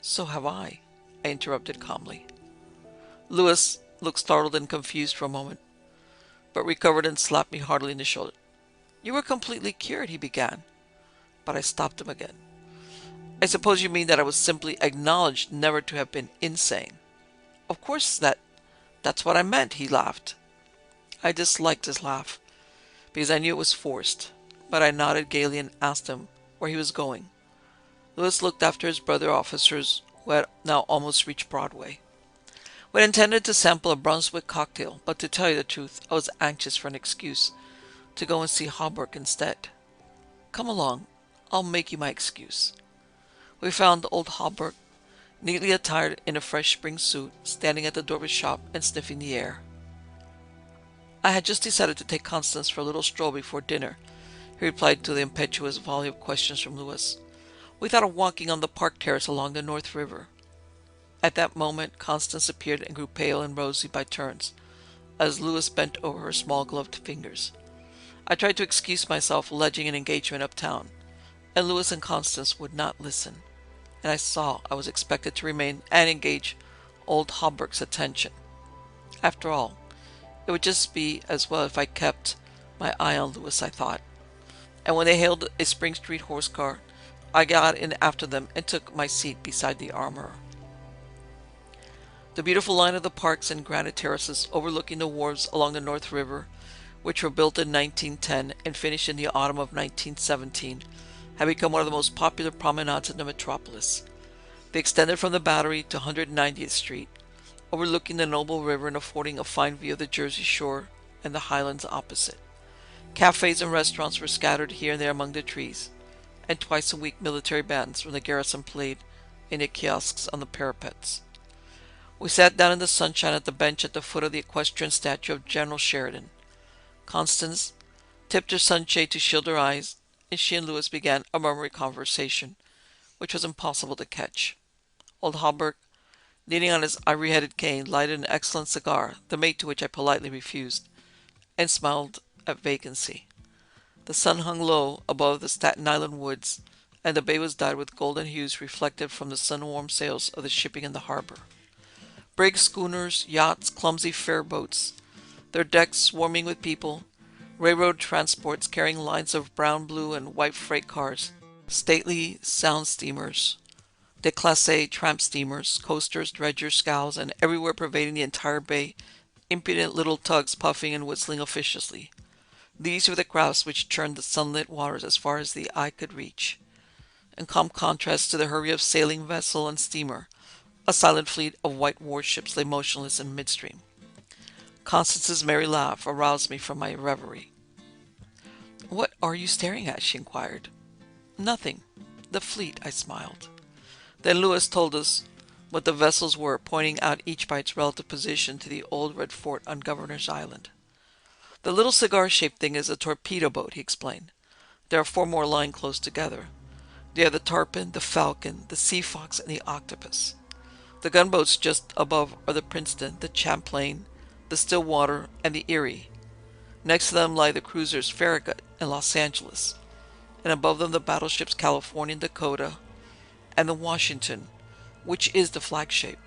"So have I interrupted calmly. Louis looked startled and confused for a moment, but recovered and slapped me heartily in the shoulder. "You were completely cured," he began, but I stopped him again. "I suppose you mean that I was simply acknowledged never to have been insane." "Of course that's what I meant," he laughed. I disliked his laugh, because I knew it was forced, but I nodded gaily and asked him where he was going. Louis looked after his brother officers, who had now almost reached Broadway. We had intended to sample a Brunswick cocktail, but to tell you the truth, I was anxious for an excuse to go and see Hawberk instead. "Come along, I'll make you my excuse." We found old Hawberk, neatly attired in a fresh spring suit, standing at the door of his shop and sniffing the air. "I had just decided to take Constance for a little stroll before dinner," he replied to the impetuous volley of questions from Louis. "We thought of walking on the park terrace along the North River." At that moment, Constance appeared and grew pale and rosy by turns, as Louis bent over her small gloved fingers. I tried to excuse myself, alleging an engagement uptown, and Louis and Constance would not listen, and I saw I was expected to remain and engage old Hawberk's attention. After all, it would just be as well if I kept my eye on Louis, I thought, and when they hailed a Spring Street horse car, I got in after them and took my seat beside the armorer. The beautiful line of the parks and granite terraces overlooking the wharves along the North River, which were built in 1910 and finished in the autumn of 1917, had become one of the most popular promenades in the metropolis. They extended from the Battery to 190th Street, overlooking the noble river and affording a fine view of the Jersey Shore and the Highlands opposite. Cafes and restaurants were scattered here and there among the trees, and twice a week military bands from the garrison played in the kiosks on the parapets. We sat down in the sunshine at the bench at the foot of the equestrian statue of General Sheridan. Constance tipped her sunshade to shield her eyes, and she and Louis began a murmuring conversation, which was impossible to catch. Old Hawberk, leaning on his ivory-headed cane, lighted an excellent cigar, the mate to which I politely refused, and smiled at vacancy. The sun hung low above the Staten Island woods, and the bay was dyed with golden hues reflected from the sun-warmed sails of the shipping in the harbor. Brigs, schooners, yachts, clumsy fare-boats, their decks swarming with people, railroad transports carrying lines of brown, blue, and white freight cars, stately sound steamers, déclassé tramp steamers, coasters, dredgers, scows, and everywhere pervading the entire bay, impudent little tugs puffing and whistling officiously. These were the crafts which churned the sunlit waters as far as the eye could reach. In calm contrast to the hurry of sailing vessel and steamer, a silent fleet of white warships lay motionless in midstream. Constance's merry laugh aroused me from my reverie. "What are you staring at?" she inquired. "Nothing. The fleet," I smiled. Then Louis told us what the vessels were, pointing out each by its relative position to the old red fort on Governor's Island. "The little cigar-shaped thing is a torpedo boat," he explained. "There are 4 more lying close together. They are the tarpon, the falcon, the sea fox, and the octopus. The gunboats just above are the Princeton, the Champlain, the Stillwater, and the Erie. Next to them lie the cruisers Farragut and Los Angeles, and above them the battleships California and Dakota, and the Washington, which is the flagship.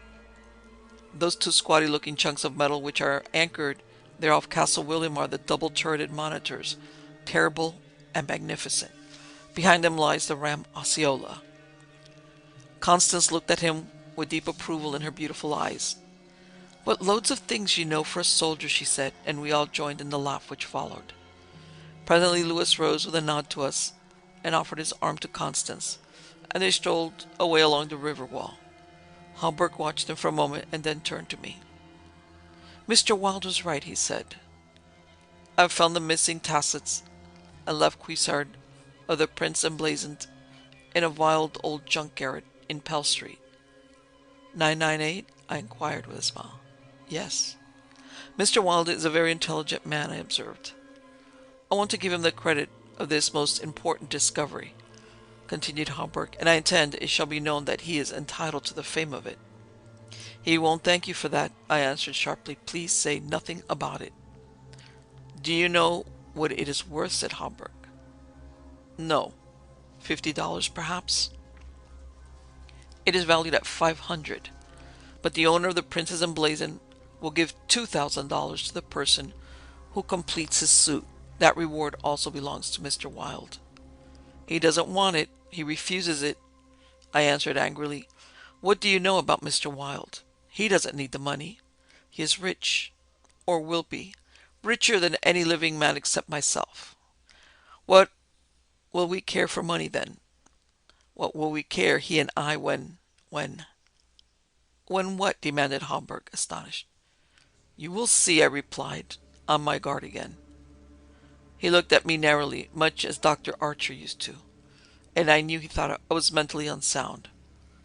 Those two squatty-looking chunks of metal which are anchored there off Castle William are the double-turreted monitors, terrible and magnificent. Behind them lies the ram Osceola. Constance looked at him with deep approval in her beautiful eyes. "What loads of things you know for a soldier," she said, and we all joined in the laugh which followed. Presently Lewis rose with a nod to us and offered his arm to Constance, and they strolled away along the river wall. Hallberg watched them for a moment and then turned to me. "Mr. Wilde was right," he said. "I've found the missing tassets and left cuissard of the Prince emblazoned in a vile old junk garret in Pell Street." 998? I inquired with a smile. "Yes." "Mr. Wilde is a very intelligent man," I observed. "I want to give him the credit of this most important discovery," continued Hallberg, "and I intend it shall be known that he is entitled to the fame of it." "He won't thank you for that," I answered sharply. "Please say nothing about it." "Do you know what it is worth?" said Hallberg. "No. $50, perhaps?" "It is valued at $500, but the owner of the Princess Emblazoned will give $2,000 to the person who completes his suit. That reward also belongs to Mr. Wilde." "He doesn't want it. He refuses it," I answered angrily. "What do you know about Mr. Wilde? He doesn't need the money. He is rich, or will be, richer than any living man except myself. What will we care for money then? What will we care, he and I, when... "When what?" demanded Hallberg, astonished. "You will see," I replied, on my guard again. He looked at me narrowly, much as Dr. Archer used to, and I knew he thought I was mentally unsound.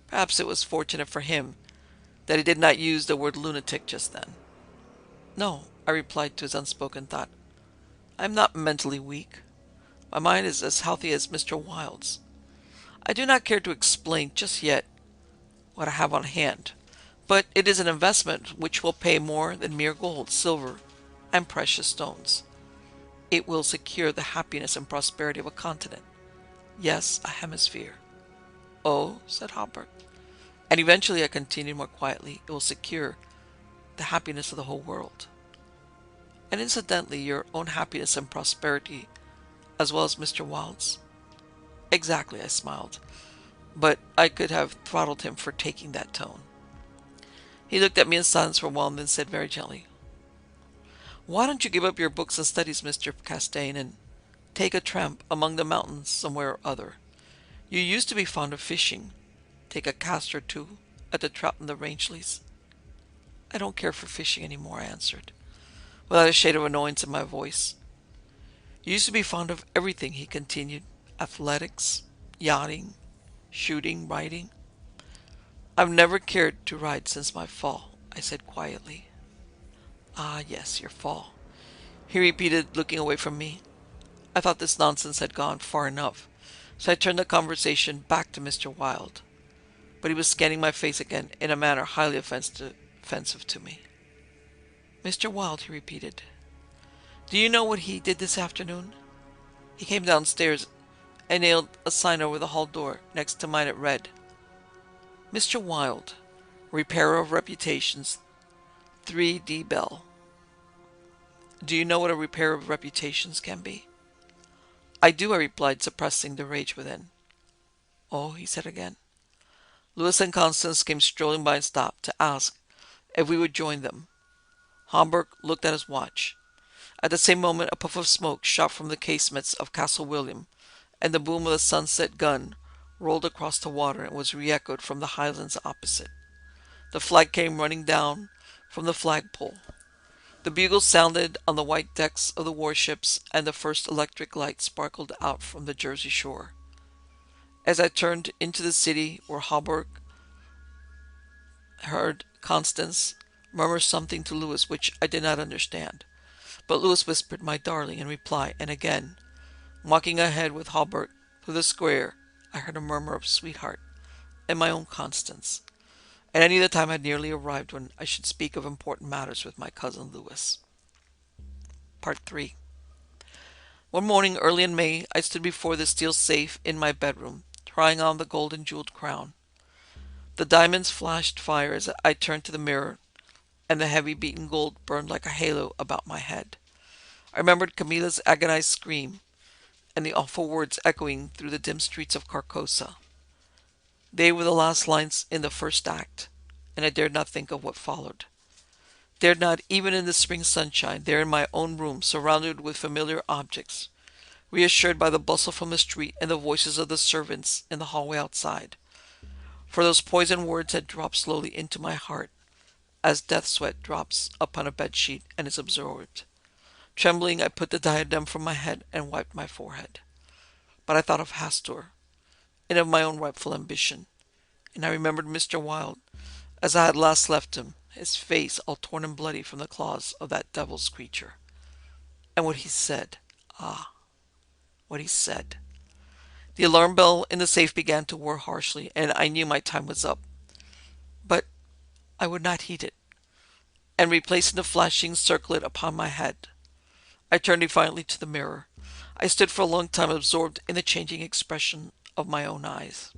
Perhaps it was fortunate for him that he did not use the word lunatic just then. "No," I replied to his unspoken thought. "I am not mentally weak. My mind is as healthy as Mr. Wilde's. I do not care to explain just yet what I have on hand, but it is an investment which will pay more than mere gold, silver, and precious stones. It will secure the happiness and prosperity of a continent. Yes, a hemisphere." "Oh," said Hallberg. "And eventually," I continued more quietly, "it will secure the happiness of the whole world. And incidentally, your own happiness and prosperity, as well as Mr. Wilde's." "Exactly," I smiled, but I could have throttled him for taking that tone. He looked at me in silence for a while and then said very gently, "Why don't you give up your books and studies, Mr. Castaigne, and take a tramp among the mountains somewhere or other? You used to be fond of fishing. Take a cast or two at the trout in the Rangeleys." "I don't care for fishing any more," I answered, without a shade of annoyance in my voice. "You used to be fond of everything," he continued. "Athletics, yachting, shooting, riding." "I've never cared to ride since my fall," I said quietly. "Ah, yes, your fall," he repeated, looking away from me. I thought this nonsense had gone far enough, so I turned the conversation back to Mr. Wilde, but he was scanning my face again in a manner highly offensive to me. "Mr. Wilde," he repeated. "Do you know what he did this afternoon? He came downstairs and nailed a sign over the hall door. Next to mine it read, 'Mr. Wilde, Repairer of Reputations, 3D Bell.' Do you know what a repairer of reputations can be?" "I do," I replied, suppressing the rage within. "Oh," he said again. Lewis and Constance came strolling by and stopped to ask if we would join them. Hallberg looked at his watch. At the same moment a puff of smoke shot from the casements of Castle William, and the boom of the sunset gun rolled across the water and was re-echoed from the highlands opposite. The flag came running down from the flagpole. The bugles sounded on the white decks of the warships, and the first electric light sparkled out from the Jersey shore. As I turned into the city, where Hallberg heard Constance murmur something to Lewis which I did not understand, but Lewis whispered "my darling" in reply, and again, walking ahead with Hallberg through the square, I heard a murmur of sweetheart and my own Constance, and I knew the time had nearly arrived when I should speak of important matters with my cousin Louis. Part 3. One morning early in May, I stood before the steel safe in my bedroom, trying on the golden jeweled crown. The diamonds flashed fire as I turned to the mirror, and the heavy beaten gold burned like a halo about my head. I remembered Camilla's agonized scream and the awful words echoing through the dim streets of Carcosa. They were the last lines in the first act, and I dared not think of what followed. Dared not, even in the spring sunshine, there in my own room, surrounded with familiar objects, reassured by the bustle from the street and the voices of the servants in the hallway outside. For those poisoned words had dropped slowly into my heart, as death sweat drops upon a bedsheet and is absorbed. Trembling, I put the diadem from my head and wiped my forehead. But I thought of Hastur, and of my own rightful ambition, and I remembered Mr. Wilde, as I had last left him, his face all torn and bloody from the claws of that devil's creature. And what he said, what he said. The alarm bell in the safe began to whir harshly, and I knew my time was up. But I would not heed it, and replacing the flashing circlet upon my head, I turned defiantly to the mirror. I stood for a long time absorbed in the changing expression of my own eyes.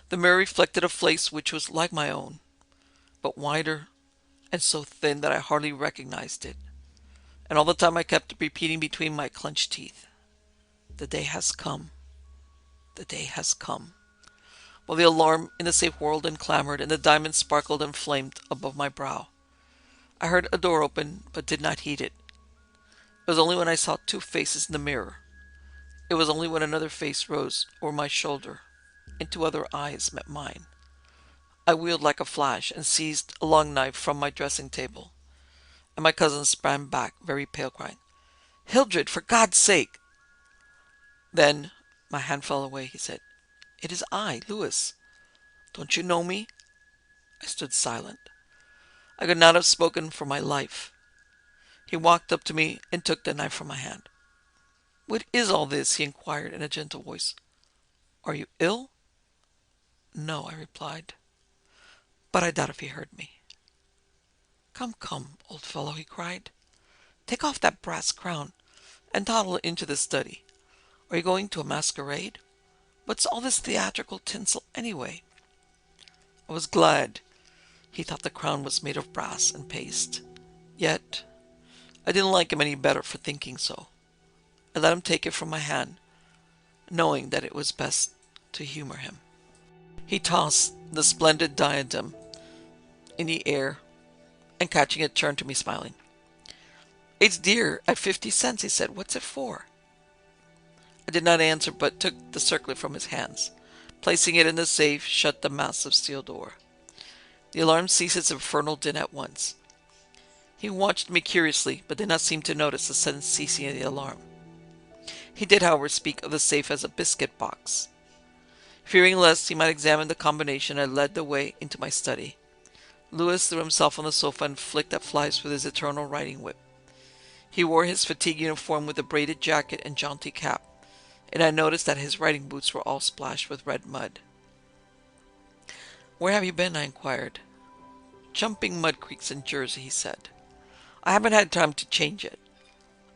The mirror reflected a face which was like my own, but wider and so thin that I hardly recognized it. And all the time I kept repeating between my clenched teeth, "The day has come. The day has come." While the alarm in the safe whirled and clamored, and the diamonds sparkled and flamed above my brow, I heard a door open, but did not heed it. It was only when I saw two faces in the mirror. It was only when another face rose over my shoulder, and two other eyes met mine. I wheeled like a flash and seized a long knife from my dressing table, and my cousin sprang back, very pale, crying, "Hildred, for God's sake!" Then my hand fell away. He said, "It is I, Louis. Don't you know me?" I stood silent. I could not have spoken for my life. He walked up to me and took the knife from my hand. "What is all this?" he inquired in a gentle voice. "Are you ill?" "No," I replied, but I doubt if he heard me. "Come, come, old fellow," he cried. "Take off that brass crown and toddle into the study. Are you going to a masquerade? What's all this theatrical tinsel anyway?" I was glad he thought the crown was made of brass and paste. Yet I didn't like him any better for thinking so. I let him take it from my hand, knowing that it was best to humor him. He tossed the splendid diadem in the air, and catching it, turned to me smiling. "It's dear at 50 cents, he said. "What's it for?" I did not answer, but took the circlet from his hands. Placing it in the safe, shut the massive steel door. The alarm ceased its infernal din at once. He watched me curiously, but did not seem to notice the sudden ceasing of the alarm. He did, however, speak of the safe as a biscuit box. Fearing lest he might examine the combination, I led the way into my study. Louis threw himself on the sofa and flicked at flies with his eternal riding whip. He wore his fatigue uniform with a braided jacket and jaunty cap, and I noticed that his riding boots were all splashed with red mud. "Where have you been?" I inquired. "Jumping mud creeks in Jersey," he said. "I haven't had time to change yet.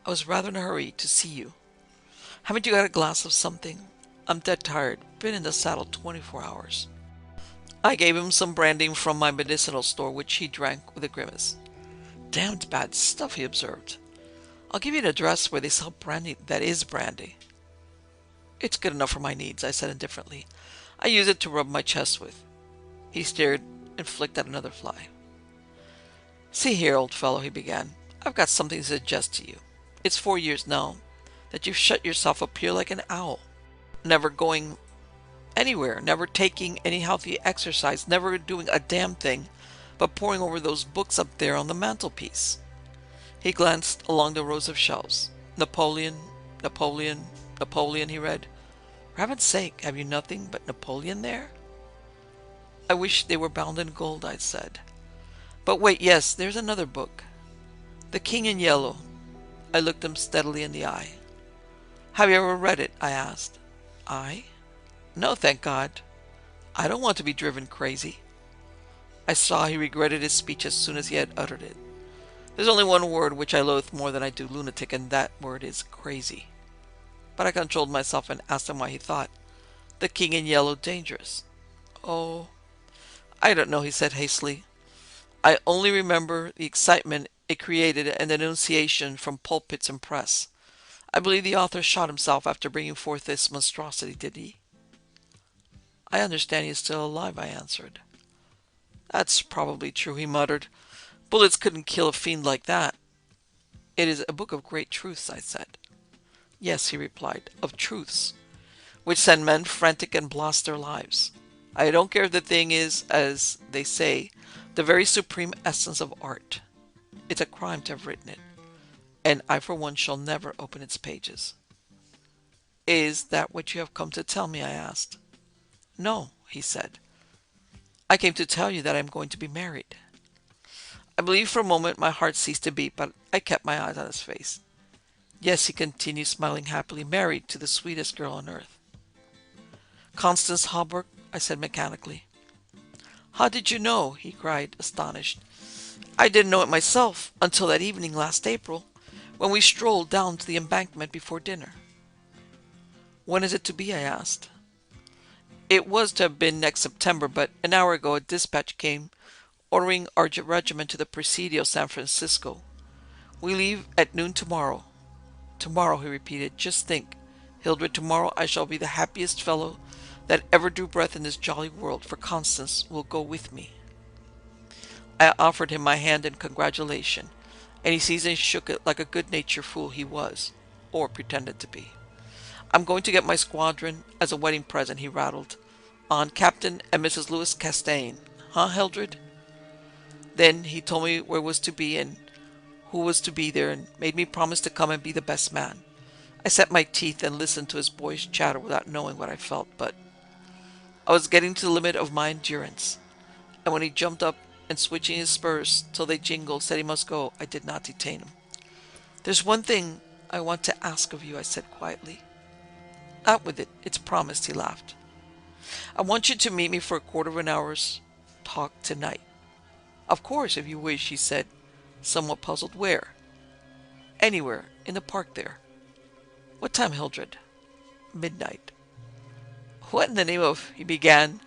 I was rather in a hurry to see you. Haven't you got a glass of something? I'm dead tired. Been in the saddle 24 hours. I gave him some brandy from my medicinal store, which he drank with a grimace. "Damned bad stuff," he observed. "I'll give you an address where they sell brandy that is brandy." "It's good enough for my needs," I said indifferently. "I use it to rub my chest with." He stared and flicked at another fly. "See here, old fellow," he began. "I've got something to suggest to you. It's 4 years now that you've shut yourself up here like an owl, never going anywhere, never taking any healthy exercise, never doing a damn thing but poring over those books up there on the mantelpiece." He glanced along the rows of shelves. "Napoleon, Napoleon, Napoleon," he read. "For heaven's sake, have you nothing but Napoleon there?" "I wish they were bound in gold," I said. "But wait, yes, there's another book. The King in Yellow." I looked him steadily in the eye. "Have you ever read it?" I asked. I? No, thank God. I don't want to be driven crazy. I saw he regretted his speech as soon as he had uttered it. There's only one word which I loathe more than I do lunatic, and that word is crazy. But I controlled myself and asked him why he thought the king in yellow dangerous. Oh, I don't know, he said hastily. I only remember the excitement it created and the denunciation from pulpits and press. I believe the author shot himself after bringing forth this monstrosity, did he? I understand he is still alive, I answered. That's probably true, he muttered. Bullets couldn't kill a fiend like that. It is a book of great truths, I said. Yes, he replied, of truths, which send men frantic and blast their lives. I don't care if the thing is, as they say, the very supreme essence of art. It's a crime to have written it, and I for one shall never open its pages. Is that what you have come to tell me? I asked. No, he said. I came to tell you that I am going to be married. I believe for a moment my heart ceased to beat, but I kept my eyes on his face. Yes, he continued, smiling happily, married to the sweetest girl on earth. Constance Hawberk, I said mechanically. How did you know? He cried, astonished. I didn't know it myself until that evening last April, when we strolled down to the embankment before dinner. When is it to be? I asked. It was to have been next September, but an hour ago a dispatch came ordering our regiment to the Presidio San Francisco. We leave at noon tomorrow. Tomorrow, he repeated. Just think, Hildred, tomorrow I shall be the happiest fellow that ever drew breath in this jolly world, for Constance will go with me. I offered him my hand in congratulation, and he seized and shook it like a good-natured fool he was, or pretended to be. I'm going to get my squadron as a wedding present, he rattled, on Captain and Mrs. Louis Castaigne. Huh, Hildred? Then he told me where was to be and who was to be there, and made me promise to come and be the best man. I set my teeth and listened to his boyish chatter without knowing what I felt, but I was getting to the limit of my endurance, and when he jumped up and switching his spurs till they jingled said he must go, I did not detain him. There's one thing I want to ask of you, I said quietly. Out with it, it's promised, he laughed. I want you to meet me for a quarter of an hour's talk tonight. Of course, if you wish, he said, somewhat puzzled. Where? Anywhere, in the park there. What time, Hildred? Midnight. What in the name of... he began,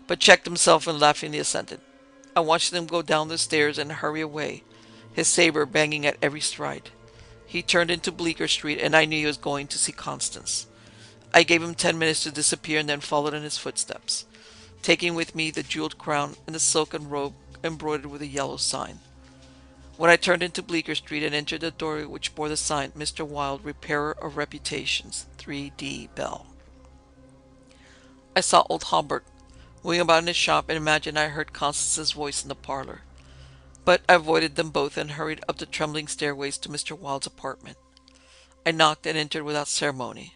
but checked himself and laughingly assented. I watched him go down the stairs and hurry away, his saber banging at every stride. He turned into Bleecker Street, and I knew he was going to see Constance. I gave him 10 minutes to disappear and then followed in his footsteps, taking with me the jeweled crown and the silken robe embroidered with a yellow sign. When I turned into Bleecker Street and entered the doorway which bore the sign, Mr. Wilde, Repairer of Reputations, 3D Bell, I saw old Hawberk moving about in his shop and imagined I heard Constance's voice in the parlor. But I avoided them both and hurried up the trembling stairways to Mr. Wilde's apartment. I knocked and entered without ceremony.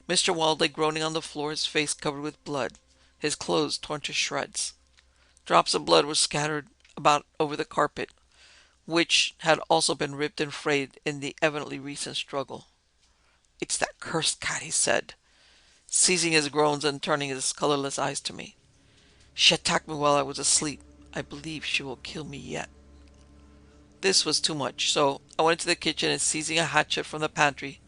Mr. Wilde lay groaning on the floor, his face covered with blood, his clothes torn to shreds. Drops of blood were scattered about over the carpet, which had also been ripped and frayed in the evidently recent struggle. It's that cursed cat, he said, ceasing his groans and turning his colorless eyes to me. She attacked me while I was asleep. I believe she will kill me yet. This was too much, so I went into the kitchen and, seizing a hatchet from the pantry,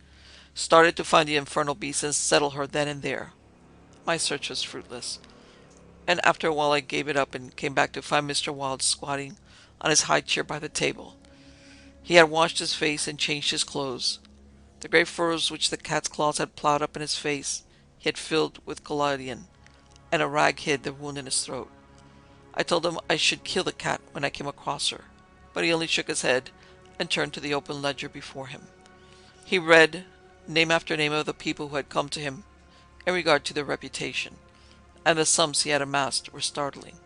started to find the infernal beast and settle her then and there. My search was fruitless, and after a while I gave it up and came back to find Mr. Wilde squatting on his high chair by the table. He had washed his face and changed his clothes. The great furrows which the cat's claws had plowed up in his face he had filled with collodion, and a rag hid the wound in his throat. I told him I should kill the cat when I came across her, but he only shook his head and turned to the open ledger before him. He read name after name of the people who had come to him in regard to their reputation, and the sums he had amassed were startling.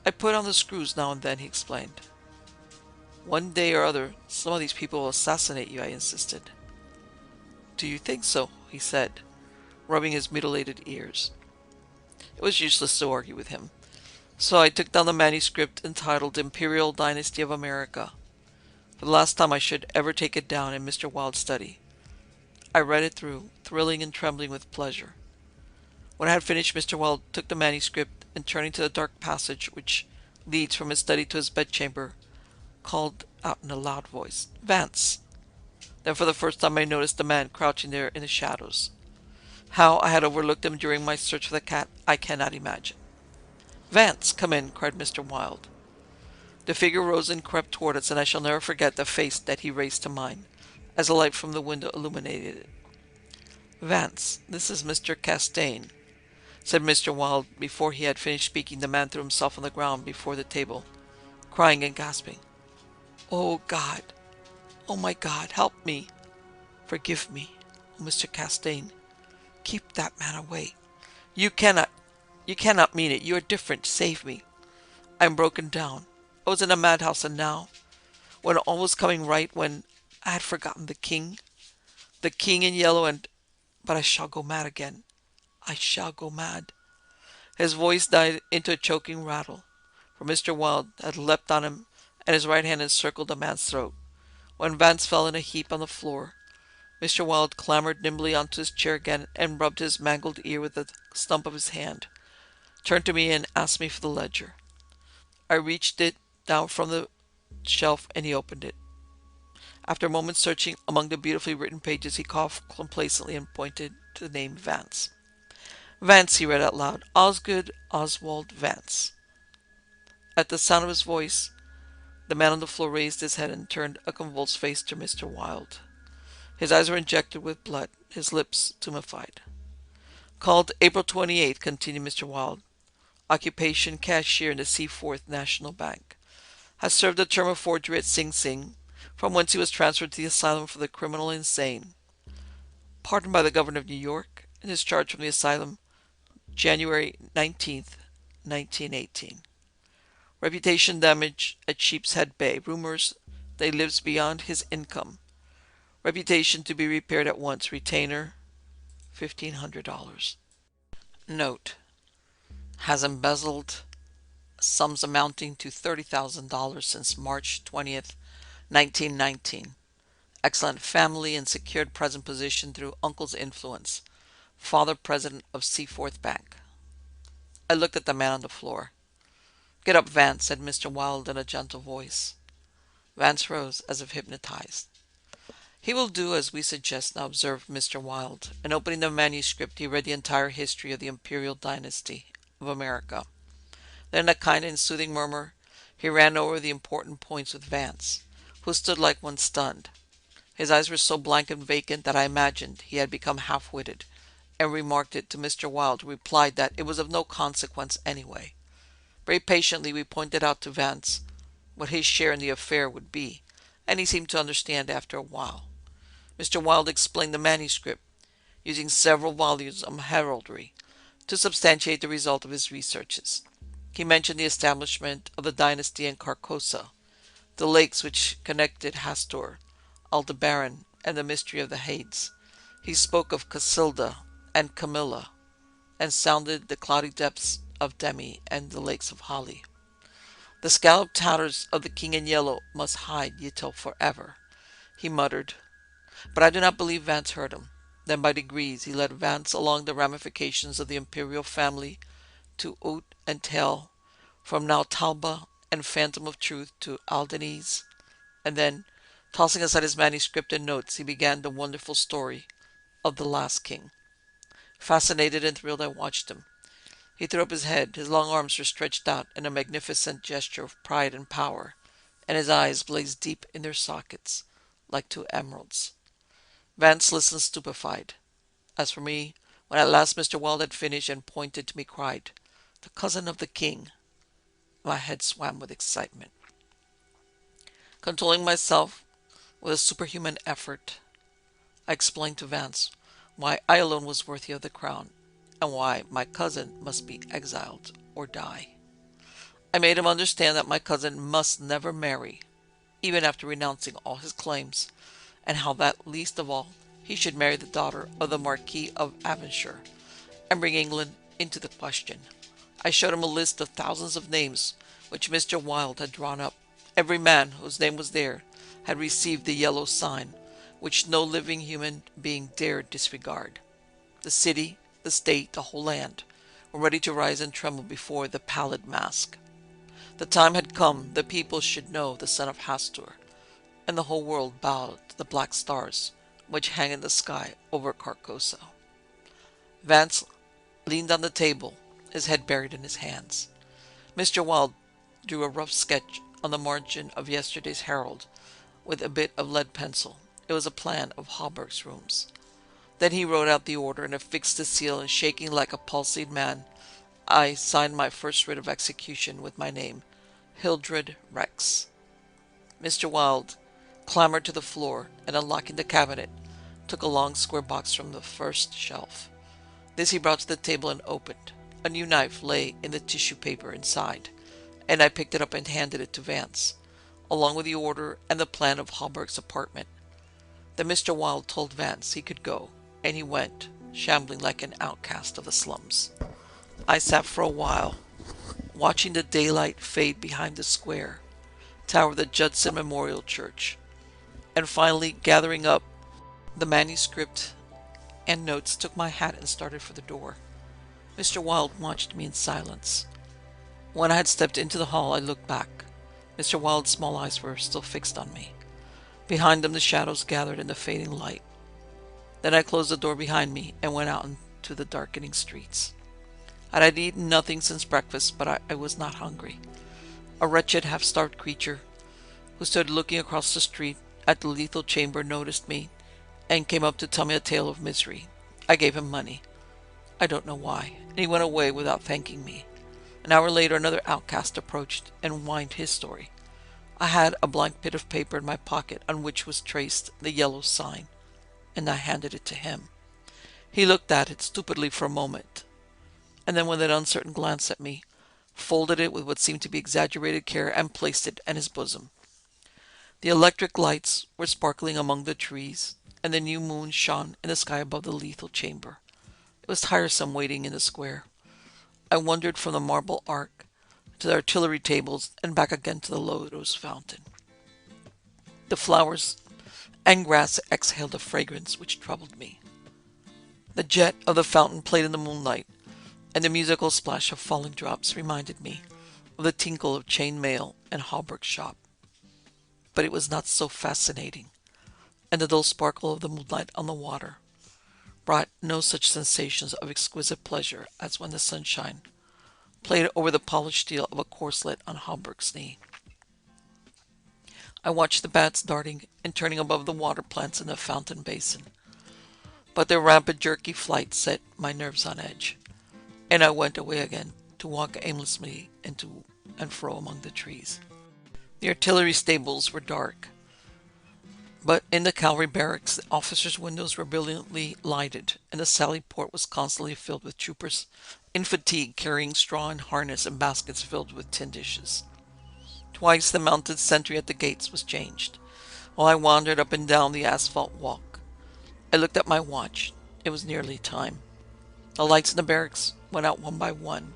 I put on the screws now and then, he explained. One day or other, some of these people will assassinate you, I insisted. Do you think so? He said, rubbing his mutilated ears. It was useless to argue with him, so I took down the manuscript entitled Imperial Dynasty of America, for the last time I should ever take it down in Mr. Wilde's study. I read it through, thrilling and trembling with pleasure. When I had finished, Mr. Wilde took the manuscript and, turning to the dark passage which leads from his study to his bedchamber, called out in a loud voice, "Vance!" Then for the first time I noticed the man crouching there in the shadows. How I had overlooked him during my search for the cat, I cannot imagine. "Vance, come in!" cried Mr. Wilde. The figure rose and crept toward us, and I shall never forget the face that he raised to mine, as the light from the window illuminated it. "Vance, this is Mr. Castaigne," said Mr. Wilde. Before he had finished speaking, the man threw himself on the ground before the table, crying and gasping, "Oh God! Oh my God! Help me! Forgive me! Oh, Mr. Castaigne, keep that man away! You cannot mean it! You are different! Save me! I am broken down! I was in a madhouse, and now, when all was coming right, when I had forgotten the king in yellow, but I shall go mad again! I shall go mad!" His voice died into a choking rattle, for Mr. Wilde had leapt on him, and his right hand encircled the man's throat. When Vance fell in a heap on the floor, Mr. Wilde clambered nimbly onto his chair again and rubbed his mangled ear with the stump of his hand, turned to me and asked me for the ledger. I reached it down from the shelf, and he opened it. After a moment's searching among the beautifully written pages, he coughed complacently and pointed to the name Vance. "Vance," he read out loud. "Osgood Oswald Vance." At the sound of his voice, the man on the floor raised his head and turned a convulsed face to Mr. Wilde. His eyes were injected with blood, his lips tumefied. "Called April 28th," continued Mr. Wilde. "Occupation cashier in the Seaforth National Bank. Has served a term of forgery at Sing Sing, from whence he was transferred to the asylum for the criminal insane. Pardoned by the governor of New York and discharged from the asylum January 19th, 1918. Reputation damage at Sheepshead Bay. Rumors that he lives beyond his income. Reputation to be repaired at once. Retainer $1,500. Note: has embezzled sums amounting to $30,000 since March 20th, 1919. Excellent family and secured present position through uncle's influence. Father president of Seaforth Bank. I looked at the man on the floor. "Get up, Vance," said Mr. Wilde in a gentle voice. Vance rose as if hypnotized. "He will do as we suggest now," observed Mr. Wilde, and opening the manuscript he read the entire history of the imperial dynasty of America. Then in a kind and soothing murmur he ran over the important points with Vance, who stood like one stunned. His eyes were so blank and vacant that I imagined he had become half-witted, and remarked it to Mr. Wilde, who replied that it was of no consequence anyway. Very patiently we pointed out to Vance what his share in the affair would be, and he seemed to understand after a while. Mr. Wilde explained the manuscript, using several volumes of heraldry to substantiate the result of his researches. He mentioned the establishment of the dynasty in Carcosa, the lakes which connected Hastur, Aldebaran, and the mystery of the Hades. He spoke of Casilda and Camilla, and sounded the cloudy depths of Demi and the lakes of Hali. "The scalloped tatters of the king in yellow must hide ye till forever," he muttered. But I do not believe Vance heard him. Then by degrees he led Vance along the ramifications of the imperial family to Ut and Tel, from Nautalba and Phantom of Truth to Aldenese, and then, tossing aside his manuscript and notes, he began the wonderful story of the last king. Fascinated and thrilled, I watched him. He threw up his head, his long arms were stretched out in a magnificent gesture of pride and power, and his eyes blazed deep in their sockets, like two emeralds. Vance listened stupefied. As for me, when at last Mr. Wilde had finished and pointed to me, cried, "The cousin of the king," my head swam with excitement. Controlling myself with a superhuman effort, I explained to Vance why I alone was worthy of the crown, and why my cousin must be exiled or die. I made him understand that my cousin must never marry, even after renouncing all his claims, and how that, least of all, he should marry the daughter of the Marquis of Avonshire, and bring England into the question. I showed him a list of thousands of names which Mr. Wilde had drawn up. Every man whose name was there had received the yellow sign, which no living human being dared disregard. The city, the state, the whole land were ready to rise and tremble before the pallid mask. The time had come the people should know the son of Hastur, and the whole world bowed to the black stars which hang in the sky over Carcosa. Vance leaned on the table, his head buried in his hands. Mr. Wilde drew a rough sketch on the margin of yesterday's Herald with a bit of lead pencil. It was a plan of Hawberk's rooms. Then he wrote out the order and affixed the seal, and shaking like a palsied man, I signed my first writ of execution with my name, Hildred Rex. Mr. Wilde clambered to the floor and, unlocking the cabinet, took a long square box from the first shelf. This he brought to the table and opened. A new knife lay in the tissue paper inside, and I picked it up and handed it to Vance, along with the order and the plan of Hawberk's apartment. Then Mr. Wilde told Vance he could go, and he went, shambling like an outcast of the slums. I sat for a while, watching the daylight fade behind the square tower of the Judson Memorial Church, and finally, gathering up the manuscript and notes, took my hat and started for the door. Mr. Wilde watched me in silence. When I had stepped into the hall, I looked back. Mr. Wilde's small eyes were still fixed on me. Behind them, the shadows gathered in the fading light. Then I closed the door behind me and went out into the darkening streets. I had eaten nothing since breakfast, but I was not hungry. A wretched, half-starved creature who stood looking across the street at the lethal chamber noticed me and came up to tell me a tale of misery. I gave him money. I don't know why, and he went away without thanking me. An hour later, another outcast approached and whined his story. I had a blank bit of paper in my pocket on which was traced the yellow sign, and I handed it to him. He looked at it stupidly for a moment, and then with an uncertain glance at me, folded it with what seemed to be exaggerated care and placed it in his bosom. The electric lights were sparkling among the trees, and the new moon shone in the sky above the lethal chamber. It was tiresome waiting in the square. I wandered from the marble arch to the artillery tables and back again to the lotus fountain. The flowers and grass exhaled a fragrance which troubled me. The jet of the fountain played in the moonlight, and the musical splash of falling drops reminded me of the tinkle of chain mail and Hawberk's shop. But it was not so fascinating, and the dull sparkle of the moonlight on the water brought no such sensations of exquisite pleasure as when the sunshine played over the polished steel of a corselet on Hawberk's knee. I watched the bats darting and turning above the water plants in the fountain basin, but their rapid, jerky flight set my nerves on edge, and I went away again to walk aimlessly to and fro among the trees. The artillery stables were dark, but in the cavalry barracks the officers' windows were brilliantly lighted, and the sally port was constantly filled with troopers in fatigue carrying straw and harness and baskets filled with tin dishes. Twice the mounted sentry at the gates was changed, while I wandered up and down the asphalt walk. I looked at my watch. It was nearly time. The lights in the barracks went out one by one.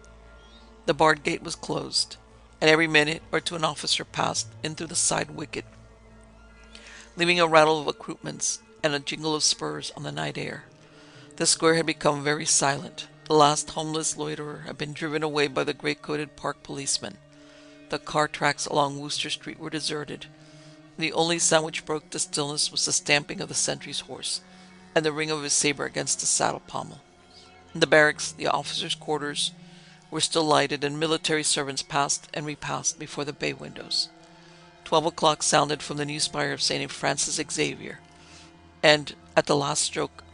The barred gate was closed, and every minute or two an officer passed in through the side wicket, leaving a rattle of accoutrements and a jingle of spurs on the night air. The square had become very silent. The last homeless loiterer had been driven away by the great-coated park policeman. The car tracks along Wooster Street were deserted. The only sound which broke the stillness was the stamping of the sentry's horse and the ring of his saber against the saddle pommel. In the barracks, the officers' quarters were still lighted, and military servants passed and repassed before the bay windows. 12 o'clock sounded from the new spire of St. Francis Xavier, and at the last stroke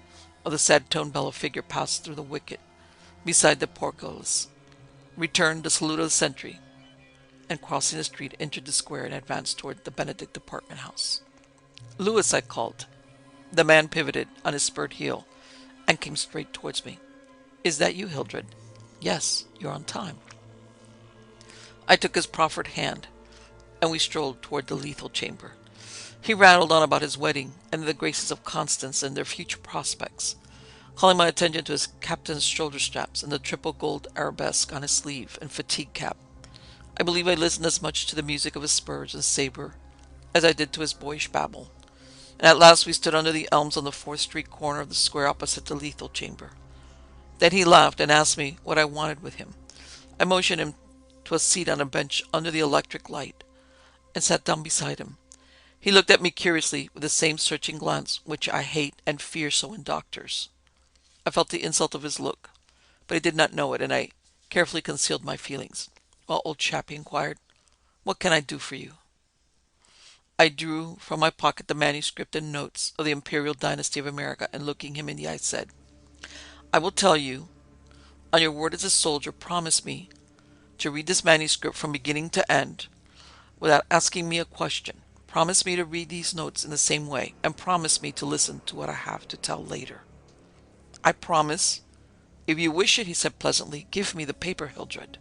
of the sad-toned bell a figure passed through the wicket beside the portcullis, returned the salute of the sentry, and crossing the street entered the square and advanced toward the Benedict apartment house. "Louis," I called. The man pivoted on his spurred heel and came straight towards me. "Is that you, Hildred?" "Yes, you're on time." I took his proffered hand, and we strolled toward the lethal chamber. He rattled on about his wedding and the graces of Constance and their future prospects, calling my attention to his captain's shoulder straps and the triple gold arabesque on his sleeve and fatigue cap. I believe I listened as much to the music of his spurs and saber as I did to his boyish babble. And at last we stood under the elms on the 4th Street corner of the square opposite the lethal chamber. Then he laughed and asked me what I wanted with him. I motioned him to a seat on a bench under the electric light and sat down beside him. He looked at me curiously with the same searching glance which I hate and fear so in doctors. I felt the insult of his look, but he did not know it, and I carefully concealed my feelings. "Well, old chap," he inquired, "what can I do for you?" I drew from my pocket the manuscript and notes of the Imperial Dynasty of America, and looking him in the eye said, "I will tell you, on your word as a soldier, promise me to read this manuscript from beginning to end without asking me a question. Promise me to read these notes in the same way, and promise me to listen to what I have to tell later." "I promise. If you wish it," he said pleasantly. "Give me the paper, Hildred."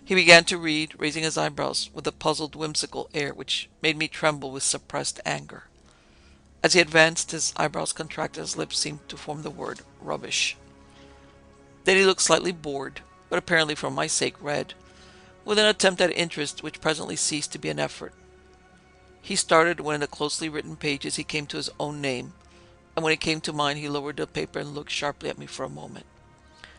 He began to read, raising his eyebrows with a puzzled, whimsical air which made me tremble with suppressed anger. As he advanced, his eyebrows contracted, his lips seemed to form the word rubbish. Then he looked slightly bored, but apparently for my sake read, with an attempt at interest which presently ceased to be an effort. He started when in the closely written pages he came to his own name, and when he came to mine he lowered the paper and looked sharply at me for a moment.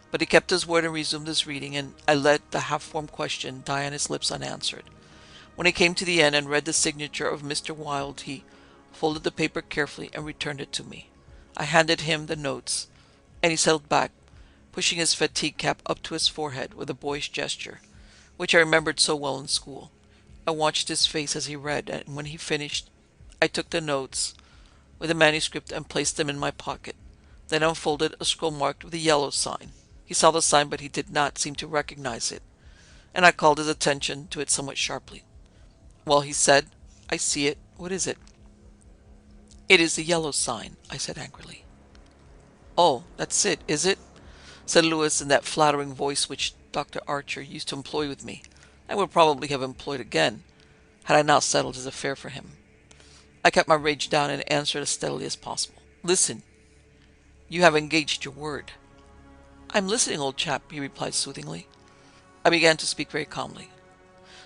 But he kept his word and resumed his reading, and I let the half-formed question die on his lips unanswered. When he came to the end and read the signature of Mr. Wilde, he folded the paper carefully and returned it to me. I handed him the notes, and he settled back, pushing his fatigue cap up to his forehead with a boyish gesture, which I remembered so well in school. I watched his face as he read, and when he finished, I took the notes with the manuscript and placed them in my pocket, then unfolded a scroll marked with a yellow sign. He saw the sign, but he did not seem to recognize it, and I called his attention to it somewhat sharply. "Well," he said, "I see it. What is it?" "It is the yellow sign," I said angrily. "Oh, that's it, is it?" said Lewis in that flattering voice which Dr. Archer used to employ with me, and would probably have employed again, had I not settled his affair for him. I kept my rage down and answered as steadily as possible. "Listen, you have engaged your word." "I'm listening, old chap," he replied soothingly. I began to speak very calmly.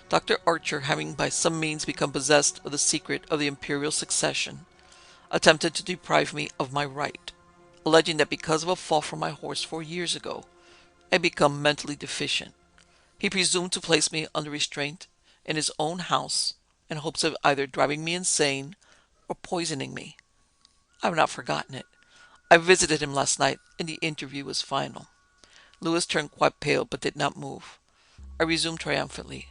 "Dr. Archer, having by some means become possessed of the secret of the imperial succession, attempted to deprive me of my right, alleging that because of a fall from my horse 4 years ago, I had become mentally deficient. He presumed to place me under restraint in his own house in hopes of either driving me insane or poisoning me. I have not forgotten it. I visited him last night, and the interview was final." Lewis turned quite pale, but did not move. I resumed triumphantly.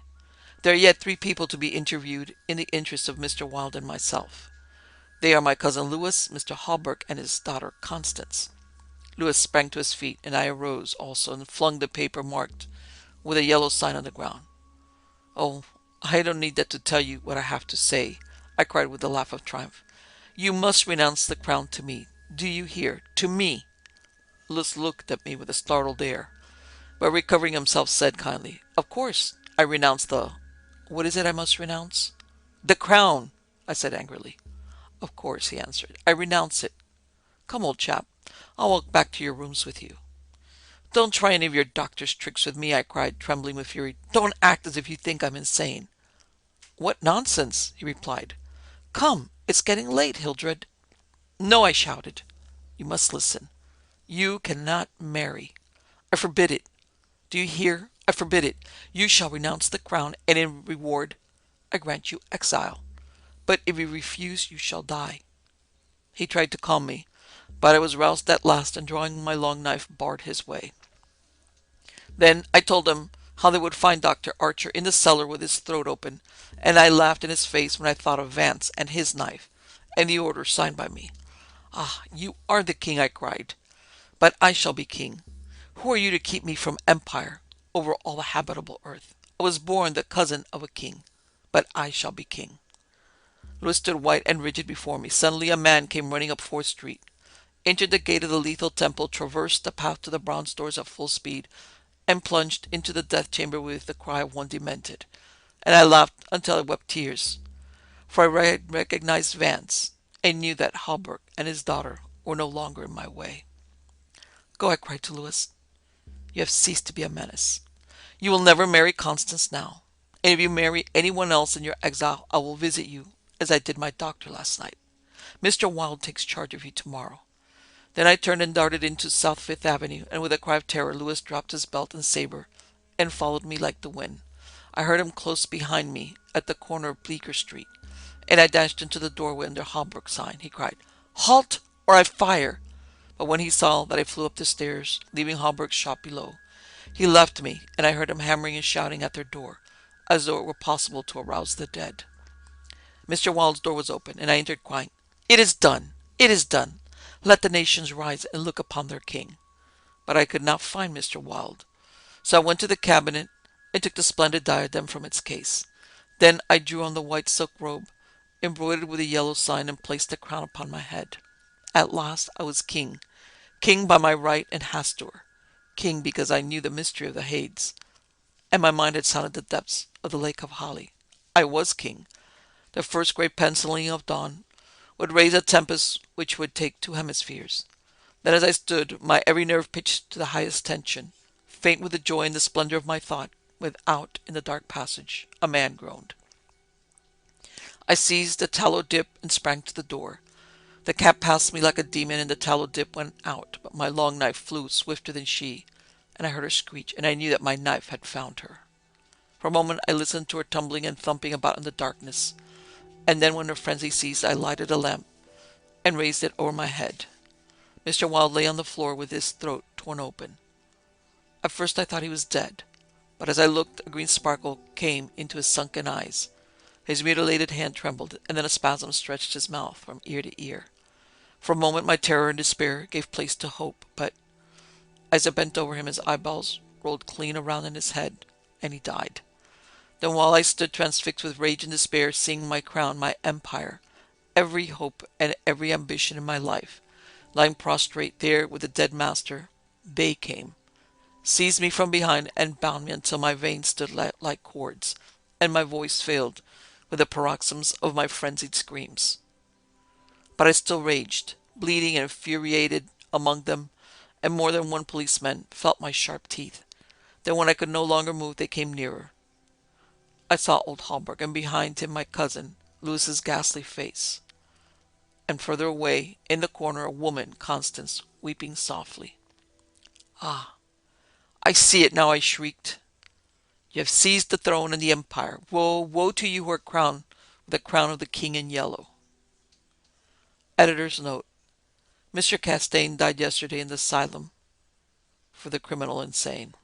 "There are yet 3 people to be interviewed in the interests of Mr. Wilde and myself. They are my cousin Lewis, Mr. Hawberk, and his daughter Constance." Lewis sprang to his feet, and I arose also and flung the paper marked with a yellow sign on the ground. "Oh, I don't need that to tell you what I have to say," I cried with a laugh of triumph. "You must renounce the crown to me. Do you hear? To me!" Lewis looked at me with a startled air, but recovering himself said kindly, "Of course, I renounce the— what is it I must renounce?" "The crown," I said angrily. "Of course," he answered, "I renounce it. Come, old chap, I'll walk back to your rooms with you." "Don't try any of your doctor's tricks with me," I cried, trembling with fury. "Don't act as if you think I'm insane." "What nonsense!" he replied. "Come, it's getting late, Hildred." "No," I shouted. "You must listen. You cannot marry. I forbid it. Do you hear? I forbid it. You shall renounce the crown, and in reward I grant you exile. But if you refuse, you shall die." He tried to calm me, but I was roused at last, and drawing my long knife, barred his way. Then I told him how they would find Dr. Archer in the cellar with his throat open, and I laughed in his face when I thought of Vance and his knife, and the order signed by me. "Ah, you are the king," I cried, "but I shall be king. Who are you to keep me from empire over all the habitable earth? I was born the cousin of a king, but I shall be king." Louis stood white and rigid before me. Suddenly a man came running up 4th Street, entered the gate of the lethal temple, traversed the path to the bronze doors at full speed, and plunged into the death chamber with the cry of one demented. And I laughed until I wept tears, for I recognized Vance, and knew that Hawberk and his daughter were no longer in my way. "Go," I cried to Louis. "You have ceased to be a menace. You will never marry Constance now, and if you marry anyone else in your exile, I will visit you as I did my doctor last night. Mr. Wilde takes charge of you tomorrow." Then I turned and darted into South Fifth Avenue, and with a cry of terror, Lewis dropped his belt and saber and followed me like the wind. I heard him close behind me at the corner of Bleecker Street, and I dashed into the doorway under Holbrook's sign. He cried, "Halt, or I fire!" But when he saw that I flew up the stairs, leaving Holbrook's shop below, he left me, and I heard him hammering and shouting at their door, as though it were possible to arouse the dead. Mr. Wilde's door was open, and I entered crying, "It is done! It is done! Let the nations rise and look upon their king." But I could not find Mr. Wilde. So I went to the cabinet and took the splendid diadem from its case. Then I drew on the white silk robe, embroidered with a yellow sign, and placed the crown upon my head. At last I was king. King by my right and Hastur. King because I knew the mystery of the Hades, and my mind had sounded the depths of the Lake of Hali. I was king. The first great penciling of dawn would raise a tempest which would take 2 hemispheres. Then as I stood, my every nerve pitched to the highest tension, faint with the joy and the splendor of my thought, without, in the dark passage, a man groaned. I seized the tallow dip and sprang to the door. The cat passed me like a demon, and the tallow dip went out, but my long knife flew swifter than she, and I heard her screech, and I knew that my knife had found her. For a moment I listened to her tumbling and thumping about in the darkness, and then when her frenzy ceased, I lighted a lamp and raised it over my head. Mr. Wilde lay on the floor with his throat torn open. At first I thought he was dead, but as I looked, a green sparkle came into his sunken eyes. His mutilated hand trembled, and then a spasm stretched his mouth from ear to ear. For a moment my terror and despair gave place to hope, but as I bent over him, his eyeballs rolled clean around in his head, and he died. Then while I stood transfixed with rage and despair, seeing my crown, my empire, every hope and every ambition in my life, lying prostrate there with the dead master, they came, seized me from behind, and bound me until my veins stood like cords, and my voice failed with the paroxysms of my frenzied screams. But I still raged, bleeding and infuriated among them, and more than one policeman felt my sharp teeth. Then when I could no longer move, they came nearer. I saw old Holbrook, and behind him my cousin, Lewis's ghastly face. And further away, in the corner, a woman, Constance, weeping softly. "Ah, I see it now," I shrieked. "You have seized the throne and the empire. Woe, woe to you who are crowned with the crown of the king in yellow." Editor's note: Mr. Castaigne died yesterday in the asylum for the criminal insane.